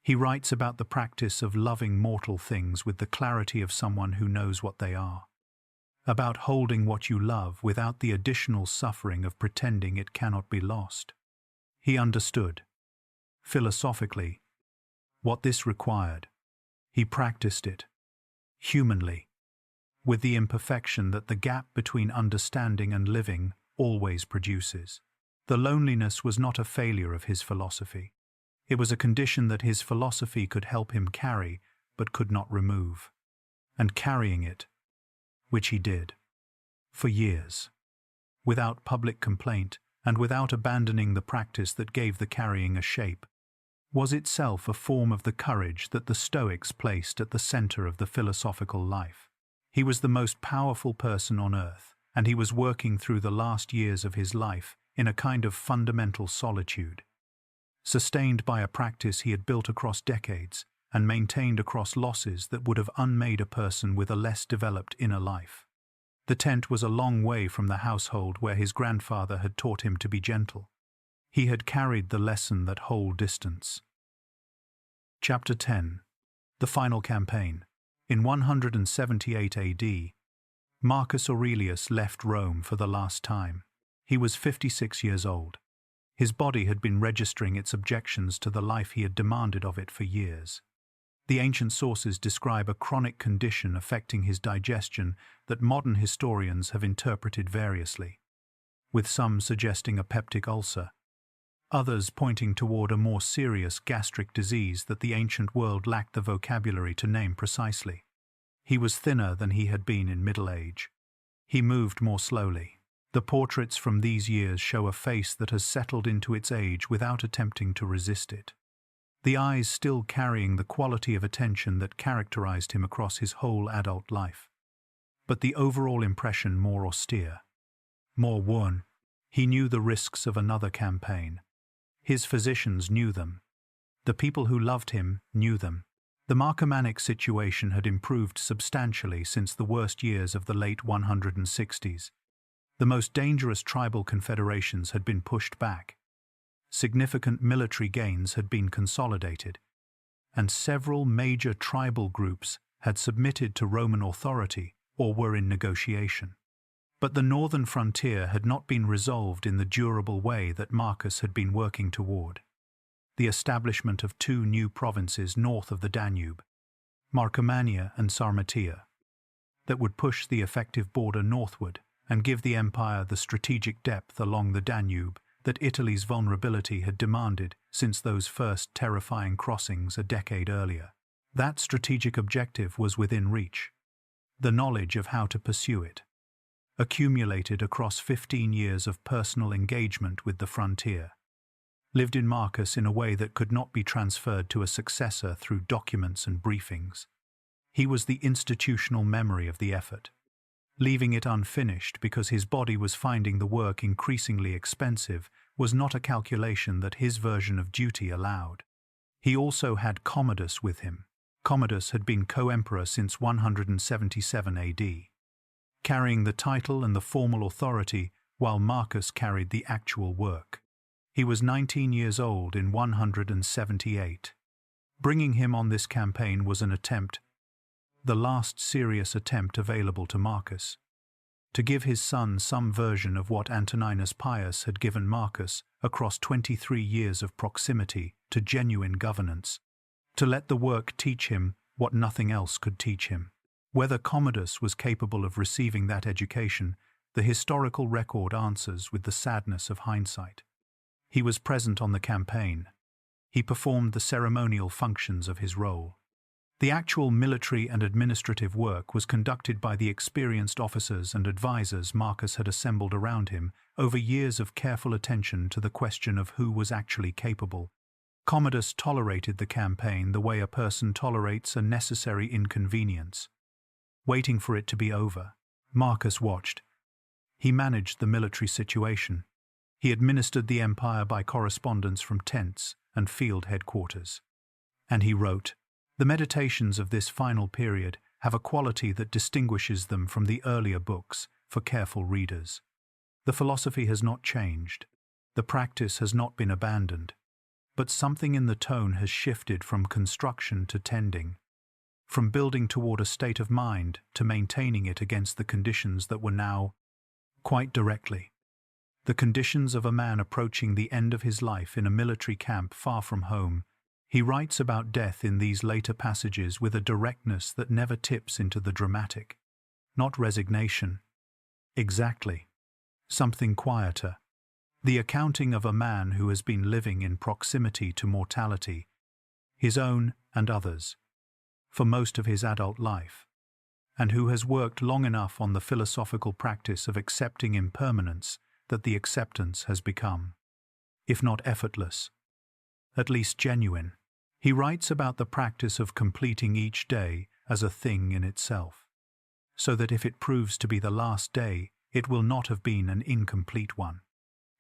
He writes about the practice of loving mortal things with the clarity of someone who knows what they are, about holding what you love without the additional suffering of pretending it cannot be lost. He understood, philosophically, what this required. He practiced it, humanly, with the imperfection that the gap between understanding and living always produces. The loneliness was not a failure of his philosophy. It was a condition that his philosophy could help him carry, but could not remove. And carrying it, which he did, for years, without public complaint and without abandoning the practice that gave the carrying a shape, was itself a form of the courage that the Stoics placed at the center of the philosophical life. He was the most powerful person on earth, and he was working through the last years of his life in a kind of fundamental solitude, sustained by a practice he had built across decades and maintained across losses that would have unmade a person with a less developed inner life. The tent was a long way from the household where his grandfather had taught him to be gentle. He had carried the lesson that whole distance. Chapter 10. The Final Campaign. In 178 AD, Marcus Aurelius left Rome for the last time. He was 56 years old. His body had been registering its objections to the life he had demanded of it for years. The ancient sources describe a chronic condition affecting his digestion that modern historians have interpreted variously, with some suggesting a peptic ulcer, others pointing toward a more serious gastric disease that the ancient world lacked the vocabulary to name precisely. He was thinner than he had been in middle age. He moved more slowly. The portraits from these years show a face that has settled into its age without attempting to resist it. The eyes still carrying the quality of attention that characterized him across his whole adult life. But the overall impression more austere, more worn. He knew the risks of another campaign. His physicians knew them. The people who loved him knew them. The Marcomannic situation had improved substantially since the worst years of the late 160s. The most dangerous tribal confederations had been pushed back. Significant military gains had been consolidated, and several major tribal groups had submitted to Roman authority or were in negotiation. But the northern frontier had not been resolved in the durable way that Marcus had been working toward. The establishment of two new provinces north of the Danube, Marcomannia and Sarmatia, that would push the effective border northward and give the empire the strategic depth along the Danube that Italy's vulnerability had demanded since those first terrifying crossings a decade earlier. That strategic objective was within reach. The knowledge of how to pursue it, accumulated across 15 years of personal engagement with the frontier, lived in Marcus in a way that could not be transferred to a successor through documents and briefings. He was the institutional memory of the effort, leaving it unfinished because his body was finding the work increasingly expensive was not a calculation that his version of duty allowed. He also had Commodus with him. Commodus had been co-emperor since 177 AD, carrying the title and the formal authority while Marcus carried the actual work. He was 19 years old in 178. Bringing him on this campaign was an attempt, the last serious attempt available to Marcus, to give his son some version of what Antoninus Pius had given Marcus across 23 years of proximity to genuine governance, to let the work teach him what nothing else could teach him. Whether Commodus was capable of receiving that education, the historical record answers with the sadness of hindsight. He was present on the campaign. He performed the ceremonial functions of his role. The actual military and administrative work was conducted by the experienced officers and advisors Marcus had assembled around him over years of careful attention to the question of who was actually capable. Commodus tolerated the campaign the way a person tolerates a necessary inconvenience, waiting for it to be over. Marcus watched. He managed the military situation. He administered the empire by correspondence from tents and field headquarters. And he wrote, "The meditations of this final period have a quality that distinguishes them from the earlier books for careful readers. The philosophy has not changed. The practice has not been abandoned. But something in the tone has shifted from construction to tending, from building toward a state of mind to maintaining it against the conditions that were now, quite directly, the conditions of a man approaching the end of his life in a military camp far from home." He writes about death in these later passages with a directness that never tips into the dramatic. not resignation. Exactly. Something quieter. The accounting of a man who has been living in proximity to mortality, his own and others, for most of his adult life, and who has worked long enough on the philosophical practice of accepting impermanence that the acceptance has become, if not effortless, at least genuine. He writes about the practice of completing each day as a thing in itself, so that if it proves to be the last day, it will not have been an incomplete one.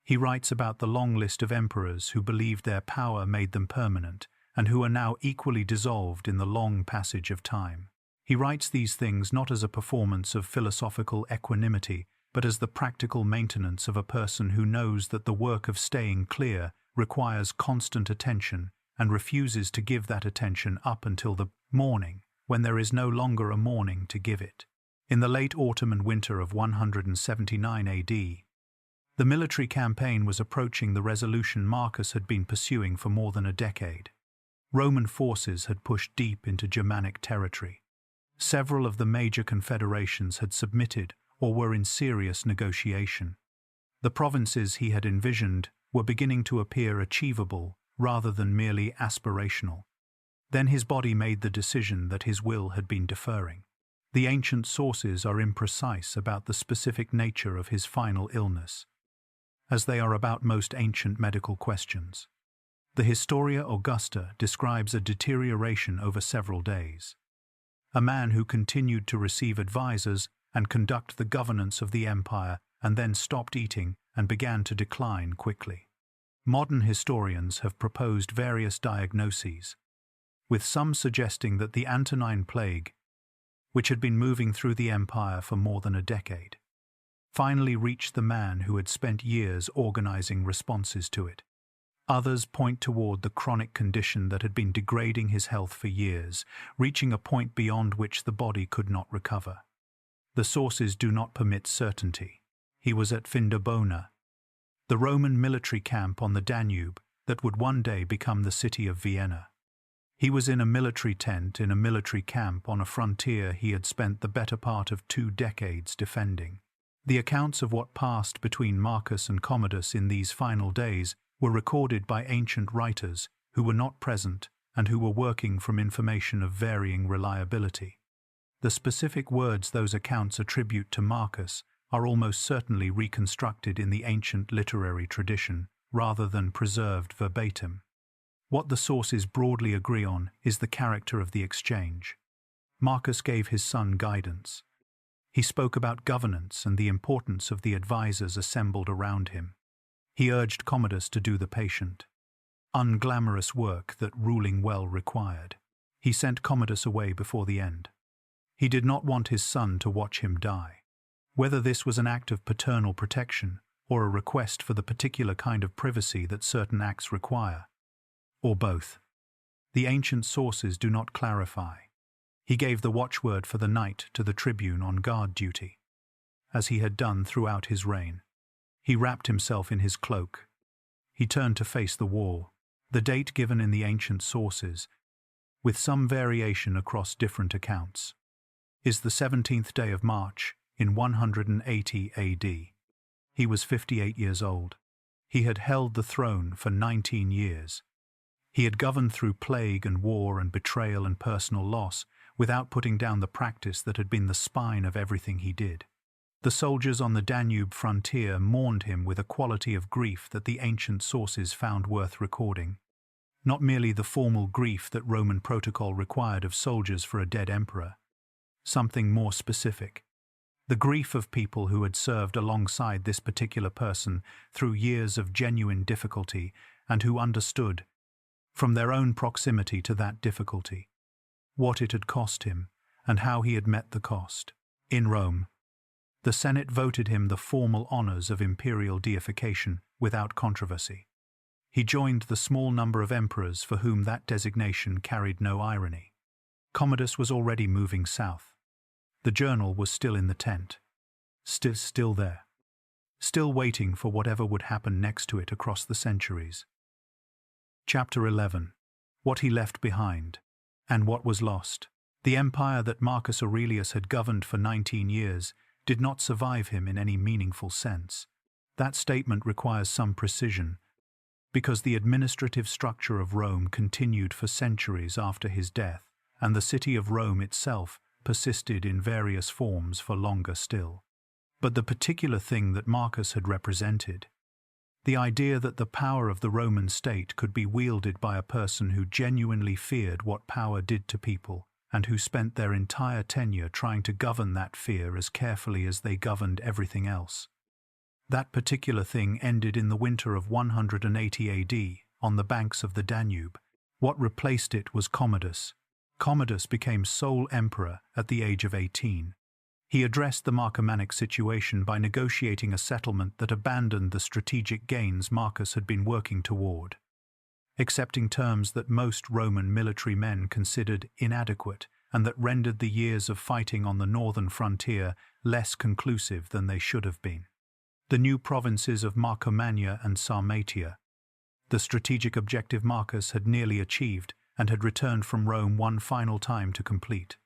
He writes about the long list of emperors who believed their power made them permanent, and who are now equally dissolved in the long passage of time. He writes these things not as a performance of philosophical equanimity, but as the practical maintenance of a person who knows that the work of staying clear requires constant attention and refuses to give that attention up until the morning, when there is no longer a morning to give it. In the late autumn and winter of 179 AD, the military campaign was approaching the resolution Marcus had been pursuing for more than a decade. Roman forces had pushed deep into Germanic territory. Several of the major confederations had submitted or were in serious negotiation. The provinces he had envisioned were beginning to appear achievable rather than merely aspirational. Then his body made the decision that his will had been deferring. The ancient sources are imprecise about the specific nature of his final illness, as they are about most ancient medical questions. The Historia Augusta describes a deterioration over several days. A man who continued to receive advisors and conduct the governance of the empire and then stopped eating and began to decline quickly. Modern historians have proposed various diagnoses, with some suggesting that the Antonine Plague, which had been moving through the empire for more than a decade, finally reached the man who had spent years organizing responses to it. Others point toward the chronic condition that had been degrading his health for years, reaching a point beyond which the body could not recover. The sources do not permit certainty. He was at Vindobona, the Roman military camp on the Danube that would one day become the city of Vienna. He was in a military tent in a military camp on a frontier he had spent the better part of 2 decades defending. The accounts of what passed between Marcus and Commodus in these final days were recorded by ancient writers who were not present and who were working from information of varying reliability. The specific words those accounts attribute to Marcus are almost certainly reconstructed in the ancient literary tradition rather than preserved verbatim. What the sources broadly agree on is the character of the exchange. Marcus gave his son guidance. He spoke about governance and the importance of the advisors assembled around him. He urged Commodus to do the patient, unglamorous work that ruling well required. He sent Commodus away before the end. He did not want his son to watch him die. Whether this was an act of paternal protection or a request for the particular kind of privacy that certain acts require, or both, the ancient sources do not clarify. He gave the watchword for the night to the tribune on guard duty, as he had done throughout his reign. He wrapped himself in his cloak. He turned to face the wall. The date given in the ancient sources, with some variation across different accounts, is the 17th day of March in 180 AD. He was 58 years old. He had held the throne for 19 years. He had governed through plague and war and betrayal and personal loss without putting down the practice that had been the spine of everything he did. The soldiers on the Danube frontier mourned him with a quality of grief that the ancient sources found worth recording. Not merely the formal grief that Roman protocol required of soldiers for a dead emperor. Something more specific. The grief of people who had served alongside this particular person through years of genuine difficulty and who understood, from their own proximity to that difficulty, what it had cost him and how he had met the cost. In Rome, the Senate voted him the formal honors of imperial deification without controversy. He joined the small number of emperors for whom that designation carried no irony. Commodus was already moving south. The journal was still in the tent. Still there. Still waiting for whatever would happen next to it across the centuries. Chapter 11. What he left behind, and what was lost. The empire that Marcus Aurelius had governed for 19 years did not survive him in any meaningful sense. That statement requires some precision, because the administrative structure of Rome continued for centuries after his death, and the city of Rome itself persisted in various forms for longer still. But the particular thing that Marcus had represented, the idea that the power of the Roman state could be wielded by a person who genuinely feared what power did to people, and who spent their entire tenure trying to govern that fear as carefully as they governed everything else. That particular thing ended in the winter of 180 AD, on the banks of the Danube. What replaced it was Commodus. Commodus became sole emperor at the age of 18. He addressed the Marcomannic situation by negotiating a settlement that abandoned the strategic gains Marcus had been working toward, accepting terms that most Roman military men considered inadequate and that rendered the years of fighting on the northern frontier less conclusive than they should have been. The new provinces of Marcomannia and Sarmatia, the strategic objective Marcus had nearly achieved and had returned from Rome one final time to complete,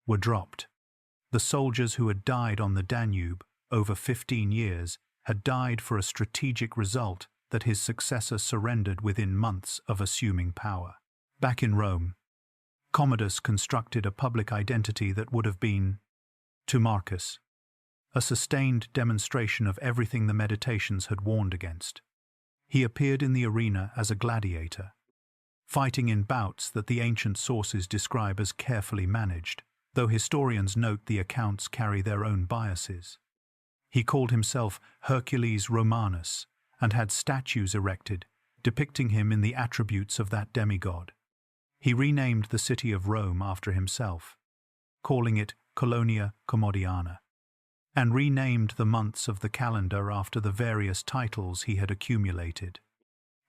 were dropped. The soldiers who had died on the Danube over 15 years had died for a strategic result that his successor surrendered within months of assuming power. Back in Rome, Commodus constructed a public identity that would have been, to Marcus, a sustained demonstration of everything the Meditations had warned against. He appeared in the arena as a gladiator, fighting in bouts that the ancient sources describe as carefully managed, though historians note the accounts carry their own biases. He called himself Hercules Romanus and had statues erected depicting him in the attributes of that demigod. He renamed the city of Rome after himself, calling it Colonia Commodiana, and renamed the months of the calendar after the various titles he had accumulated.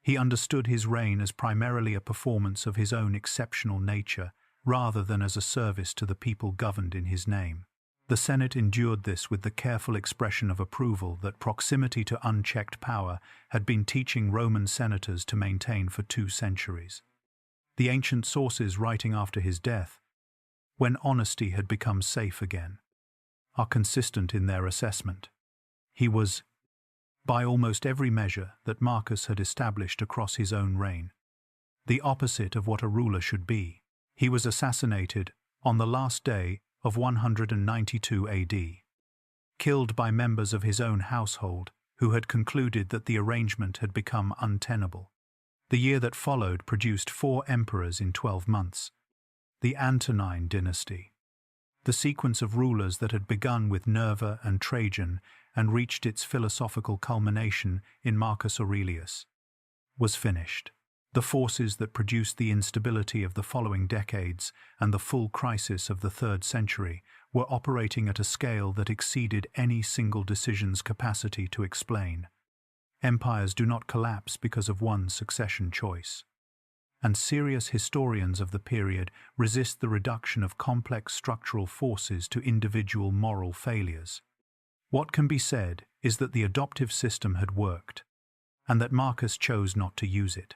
He understood his reign as primarily a performance of his own exceptional nature, rather than as a service to the people governed in his name. The Senate endured this with the careful expression of approval that proximity to unchecked power had been teaching Roman senators to maintain for 2 centuries. The ancient sources writing after his death, when honesty had become safe again, are consistent in their assessment. He was, by almost every measure that Marcus had established across his own reign, the opposite of what a ruler should be. He was assassinated on the last day of 192 AD, killed by members of his own household who had concluded that the arrangement had become untenable. The year that followed produced 4 emperors in 12 months, the Antonine dynasty. The sequence of rulers that had begun with Nerva and Trajan and reached its philosophical culmination in Marcus Aurelius was finished. The forces that produced the instability of the following decades and the full crisis of the 3rd century were operating at a scale that exceeded any single decision's capacity to explain. Empires do not collapse because of one succession choice, and serious historians of the period resist the reduction of complex structural forces to individual moral failures. What can be said is that the adoptive system had worked, and that Marcus chose not to use it,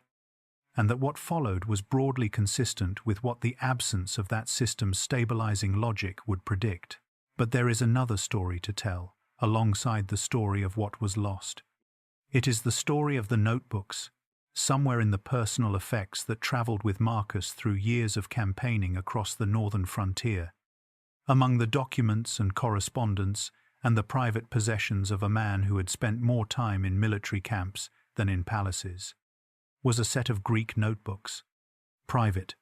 and that what followed was broadly consistent with what the absence of that system's stabilizing logic would predict. But there is another story to tell, alongside the story of what was lost. It is the story of the notebooks, somewhere in the personal effects that traveled with Marcus through years of campaigning across the northern frontier. Among the documents and correspondence and the private possessions of a man who had spent more time in military camps than in palaces was a set of Greek notebooks, private,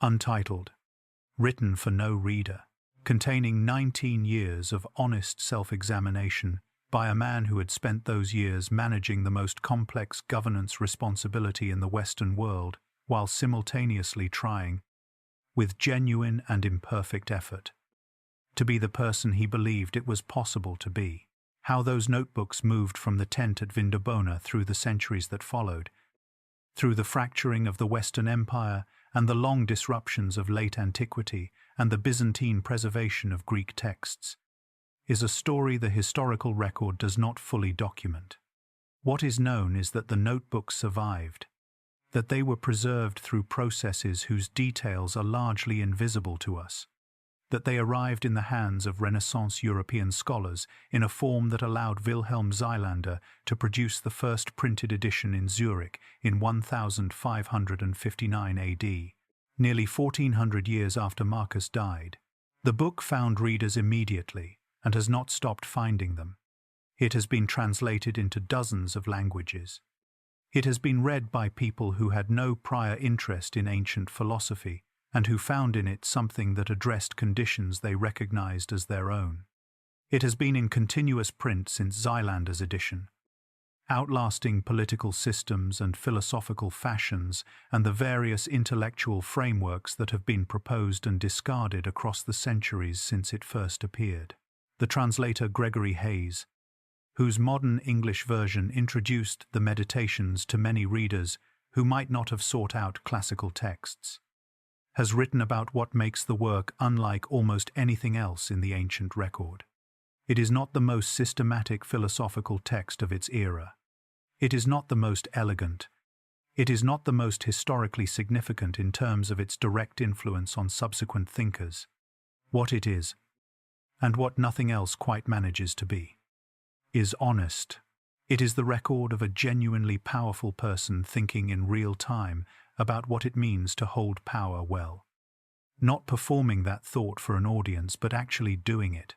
untitled, written for no reader, containing 19 years of honest self-examination by a man who had spent those years managing the most complex governance responsibility in the Western world while simultaneously trying, with genuine and imperfect effort, to be the person he believed it was possible to be. How those notebooks moved from the tent at Vindobona through the centuries that followed, through the fracturing of the Western Empire and the long disruptions of late antiquity and the Byzantine preservation of Greek texts, is a story the historical record does not fully document. What is known is that the notebooks survived, that they were preserved through processes whose details are largely invisible to us, that they arrived in the hands of Renaissance European scholars in a form that allowed Wilhelm Zeilander to produce the first printed edition in Zurich in 1559 AD, nearly 1400 years after Marcus died. The book found readers immediately and has not stopped finding them. It has been translated into dozens of languages. It has been read by people who had no prior interest in ancient philosophy and who found in it something that addressed conditions they recognized as their own. It has been in continuous print since Zeilander's edition, outlasting political systems and philosophical fashions and the various intellectual frameworks that have been proposed and discarded across the centuries since it first appeared. The translator Gregory Hayes, whose modern English version introduced the Meditations to many readers who might not have sought out classical texts, has written about what makes the work unlike almost anything else in the ancient record. It is not the most systematic philosophical text of its era. It is not the most elegant. It is not the most historically significant in terms of its direct influence on subsequent thinkers. What it is, and what nothing else quite manages to be, is honest. It is the record of a genuinely powerful person thinking in real time about what it means to hold power well. Not performing that thought for an audience, but actually doing it,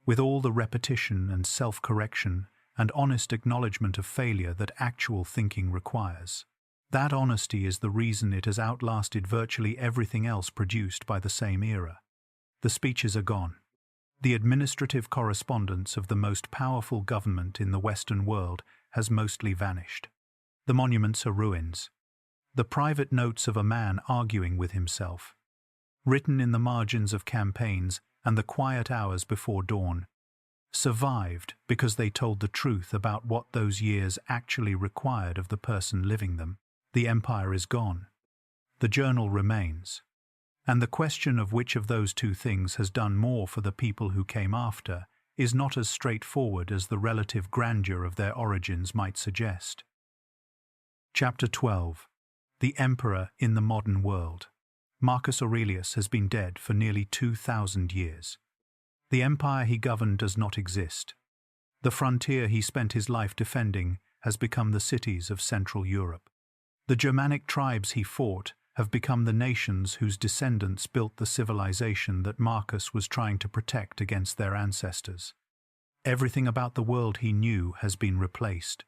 with all the repetition and self-correction and honest acknowledgement of failure that actual thinking requires. That honesty is the reason it has outlasted virtually everything else produced by the same era. The speeches are gone. The administrative correspondence of the most powerful government in the Western world has mostly vanished. The monuments are ruins. The private notes of a man arguing with himself, written in the margins of campaigns and the quiet hours before dawn, survived because they told the truth about what those years actually required of the person living them. The empire is gone. The journal remains. And the question of which of those two things has done more for the people who came after is not as straightforward as the relative grandeur of their origins might suggest. Chapter 12. The Emperor in the Modern World. Marcus Aurelius has been dead for nearly 2,000 years. The empire he governed does not exist. The frontier he spent his life defending has become the cities of Central Europe. The Germanic tribes he fought have become the nations whose descendants built the civilization that Marcus was trying to protect against their ancestors. Everything about the world he knew has been replaced,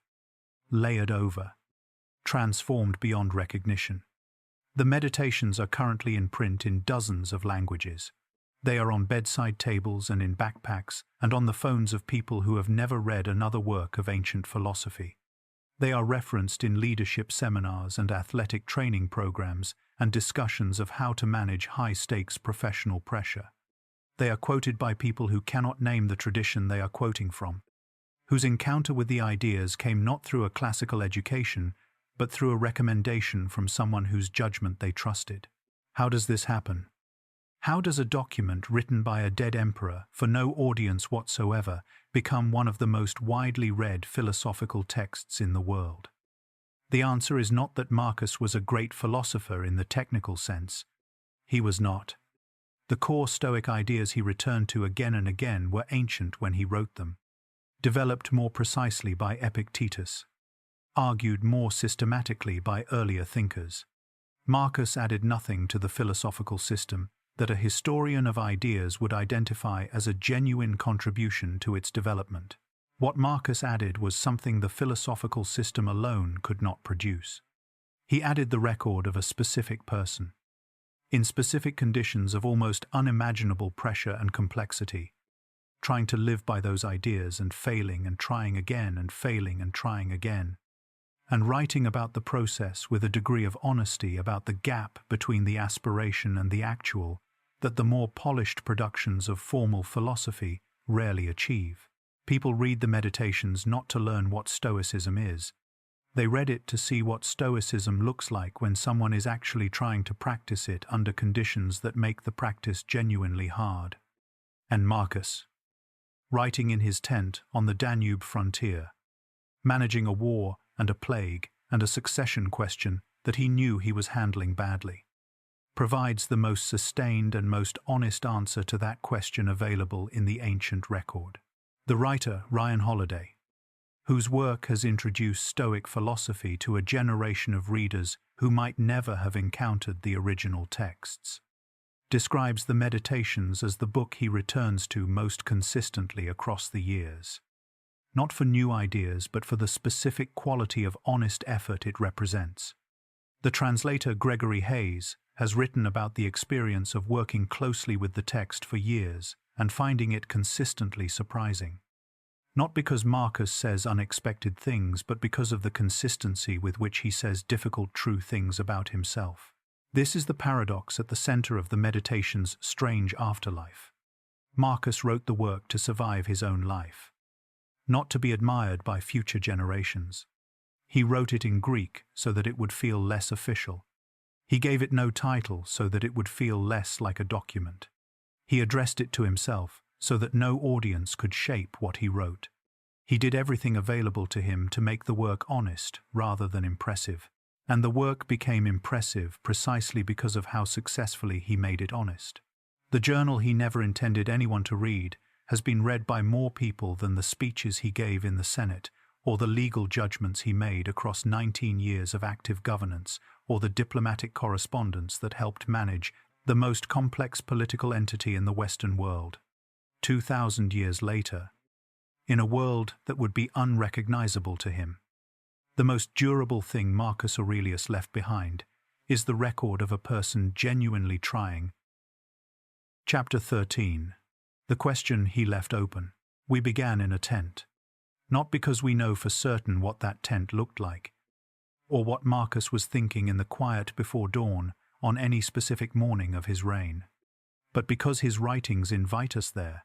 layered over, transformed beyond recognition. The Meditations are currently in print in dozens of languages. They are on bedside tables and in backpacks and on the phones of people who have never read another work of ancient philosophy. They are referenced in leadership seminars and athletic training programs and discussions of how to manage high-stakes professional pressure. They are quoted by people who cannot name the tradition they are quoting from, whose encounter with the ideas came not through a classical education, but through a recommendation from someone whose judgment they trusted. How does this happen? How does a document written by a dead emperor for no audience whatsoever become one of the most widely read philosophical texts in the world? The answer is not that Marcus was a great philosopher in the technical sense. He was not. The core Stoic ideas he returned to again and again were ancient when he wrote them, developed more precisely by Epictetus, argued more systematically by earlier thinkers. Marcus added nothing to the philosophical system that a historian of ideas would identify as a genuine contribution to its development. What Marcus added was something the philosophical system alone could not produce. He added the record of a specific person, in specific conditions of almost unimaginable pressure and complexity, trying to live by those ideas and failing and trying again and failing and trying again, and writing about the process with a degree of honesty about the gap between the aspiration and the actual that the more polished productions of formal philosophy rarely achieve. People read the Meditations not to learn what Stoicism is. They read it to see what Stoicism looks like when someone is actually trying to practice it under conditions that make the practice genuinely hard. And Marcus, writing in his tent on the Danube frontier, managing a war and a plague and a succession question that he knew he was handling badly, provides the most sustained and most honest answer to that question available in the ancient record. The writer, Ryan Holiday, whose work has introduced Stoic philosophy to a generation of readers who might never have encountered the original texts, describes the Meditations as the book he returns to most consistently across the years. Not for new ideas, but for the specific quality of honest effort it represents. The translator Gregory Hayes has written about the experience of working closely with the text for years and finding it consistently surprising. Not because Marcus says unexpected things, but because of the consistency with which he says difficult, true things about himself. This is the paradox at the center of the Meditations' strange afterlife. Marcus wrote the work to survive his own life, not to be admired by future generations. He wrote it in Greek so that it would feel less official. He gave it no title so that it would feel less like a document. He addressed it to himself so that no audience could shape what he wrote. He did everything available to him to make the work honest rather than impressive. And the work became impressive precisely because of how successfully he made it honest. The journal he never intended anyone to read has been read by more people than the speeches he gave in the Senate, or the legal judgments he made across 19 years of active governance, or the diplomatic correspondence that helped manage the most complex political entity in the Western world. 2,000 years later, in a world that would be unrecognizable to him, the most durable thing Marcus Aurelius left behind is the record of a person genuinely trying. Chapter 13. The question he left open. We began in a tent. Not because we know for certain what that tent looked like, or what Marcus was thinking in the quiet before dawn on any specific morning of his reign, but because his writings invite us there,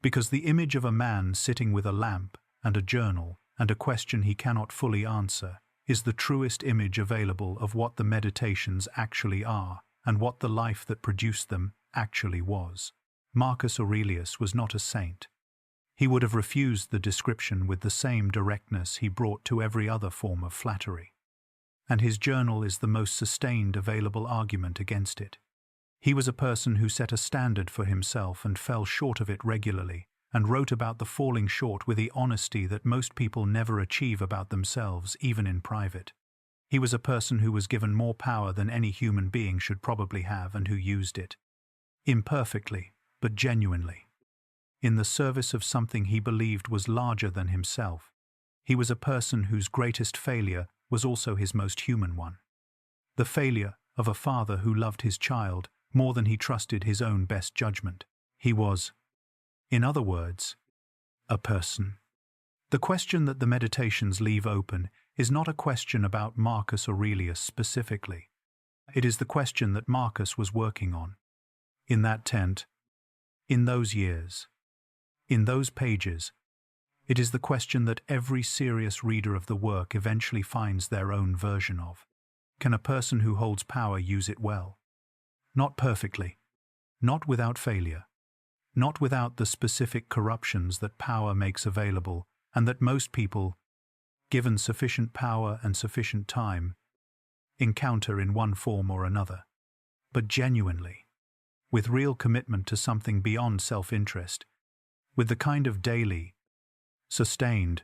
because the image of a man sitting with a lamp and a journal and a question he cannot fully answer is the truest image available of what the Meditations actually are and what the life that produced them actually was. Marcus Aurelius was not a saint. He would have refused the description with the same directness he brought to every other form of flattery. And his journal is the most sustained available argument against it. He was a person who set a standard for himself and fell short of it regularly, and wrote about the falling short with the honesty that most people never achieve about themselves, even in private. He was a person who was given more power than any human being should probably have, and who used it imperfectly, but genuinely, in the service of something he believed was larger than himself. He was a person whose greatest failure was also his most human one. The failure of a father who loved his child more than he trusted his own best judgment. He was, in other words, a person. The question that the Meditations leave open is not a question about Marcus Aurelius specifically. It is the question that Marcus was working on. In that tent, in those years, in those pages, it is the question that every serious reader of the work eventually finds their own version of. Can a person who holds power use it well? Not perfectly, not without failure, not without the specific corruptions that power makes available and that most people, given sufficient power and sufficient time, encounter in one form or another, but genuinely, with real commitment to something beyond self-interest, with the kind of daily, sustained,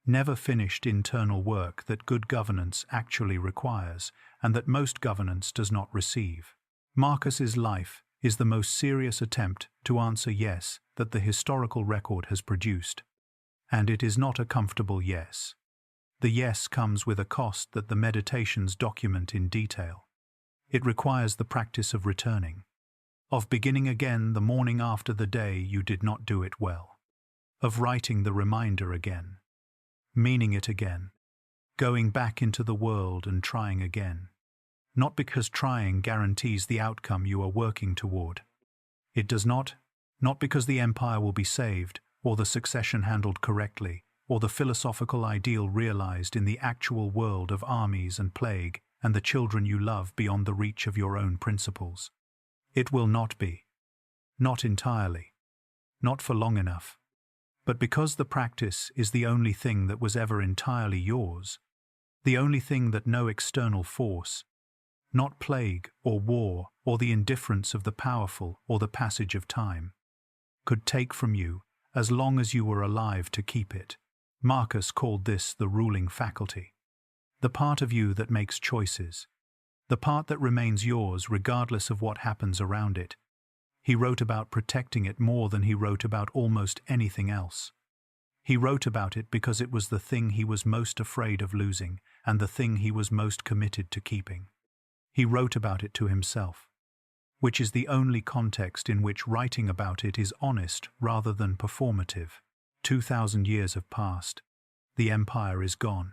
never finished internal work that good governance actually requires and that most governance does not receive. Marcus's life is the most serious attempt to answer yes that the historical record has produced, and it is not a comfortable yes. The yes comes with a cost that the Meditations document in detail. It requires the practice of returning, of beginning again the morning after the day you did not do it well, of writing the reminder again, meaning it again, going back into the world and trying again. Not because trying guarantees the outcome you are working toward. It does not because the empire will be saved, or the succession handled correctly, or the philosophical ideal realized in the actual world of armies and plague and the children you love beyond the reach of your own principles. It will not be. Not entirely. Not for long enough. But because the practice is the only thing that was ever entirely yours, The only thing that no external force, not plague or war or the indifference of the powerful or the passage of time, could take from you as long as you were alive to keep it. Marcus called this the ruling faculty, the part of you that makes choices, the part that remains yours regardless of what happens around it. He wrote about protecting it more than he wrote about almost anything else. He wrote about it because it was the thing he was most afraid of losing and the thing he was most committed to keeping. He wrote about it to himself, which is the only context in which writing about it is honest rather than performative. 2,000 years have passed. The empire is gone.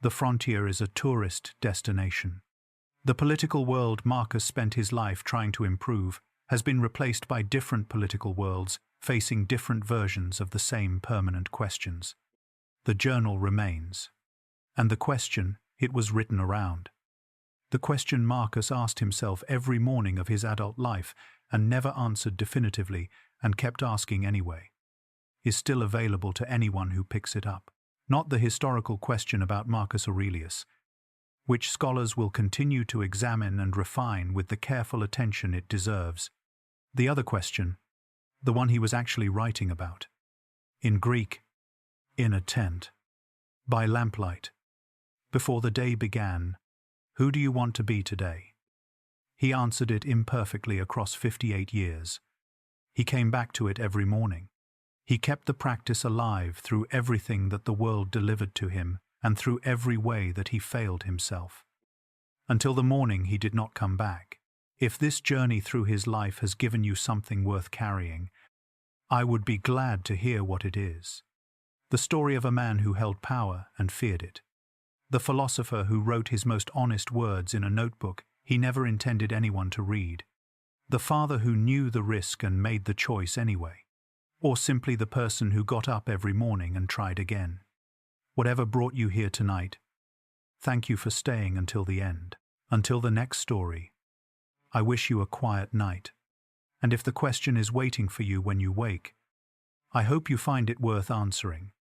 The frontier is a tourist destination. The political world Marcus spent his life trying to improve has been replaced by different political worlds facing different versions of the same permanent questions. The journal remains. And the question, it was written around. The question Marcus asked himself every morning of his adult life and never answered definitively and kept asking anyway, is still available to anyone who picks it up. Not the historical question about Marcus Aurelius, which scholars will continue to examine and refine with the careful attention it deserves. The other question, the one he was actually writing about. In Greek, in a tent, by lamplight. Before the day began, who do you want to be today? He answered it imperfectly across 58 years. He came back to it every morning. He kept the practice alive through everything that the world delivered to him and through every way that he failed himself. Until the morning he did not come back. If this journey through his life has given you something worth carrying, I would be glad to hear what it is. The story of a man who held power and feared it. The philosopher who wrote his most honest words in a notebook he never intended anyone to read. The father who knew the risk and made the choice anyway. Or simply the person who got up every morning and tried again. Whatever brought you here tonight, thank you for staying until the end. Until the next story, I wish you a quiet night. And if the question is waiting for you when you wake, I hope you find it worth answering.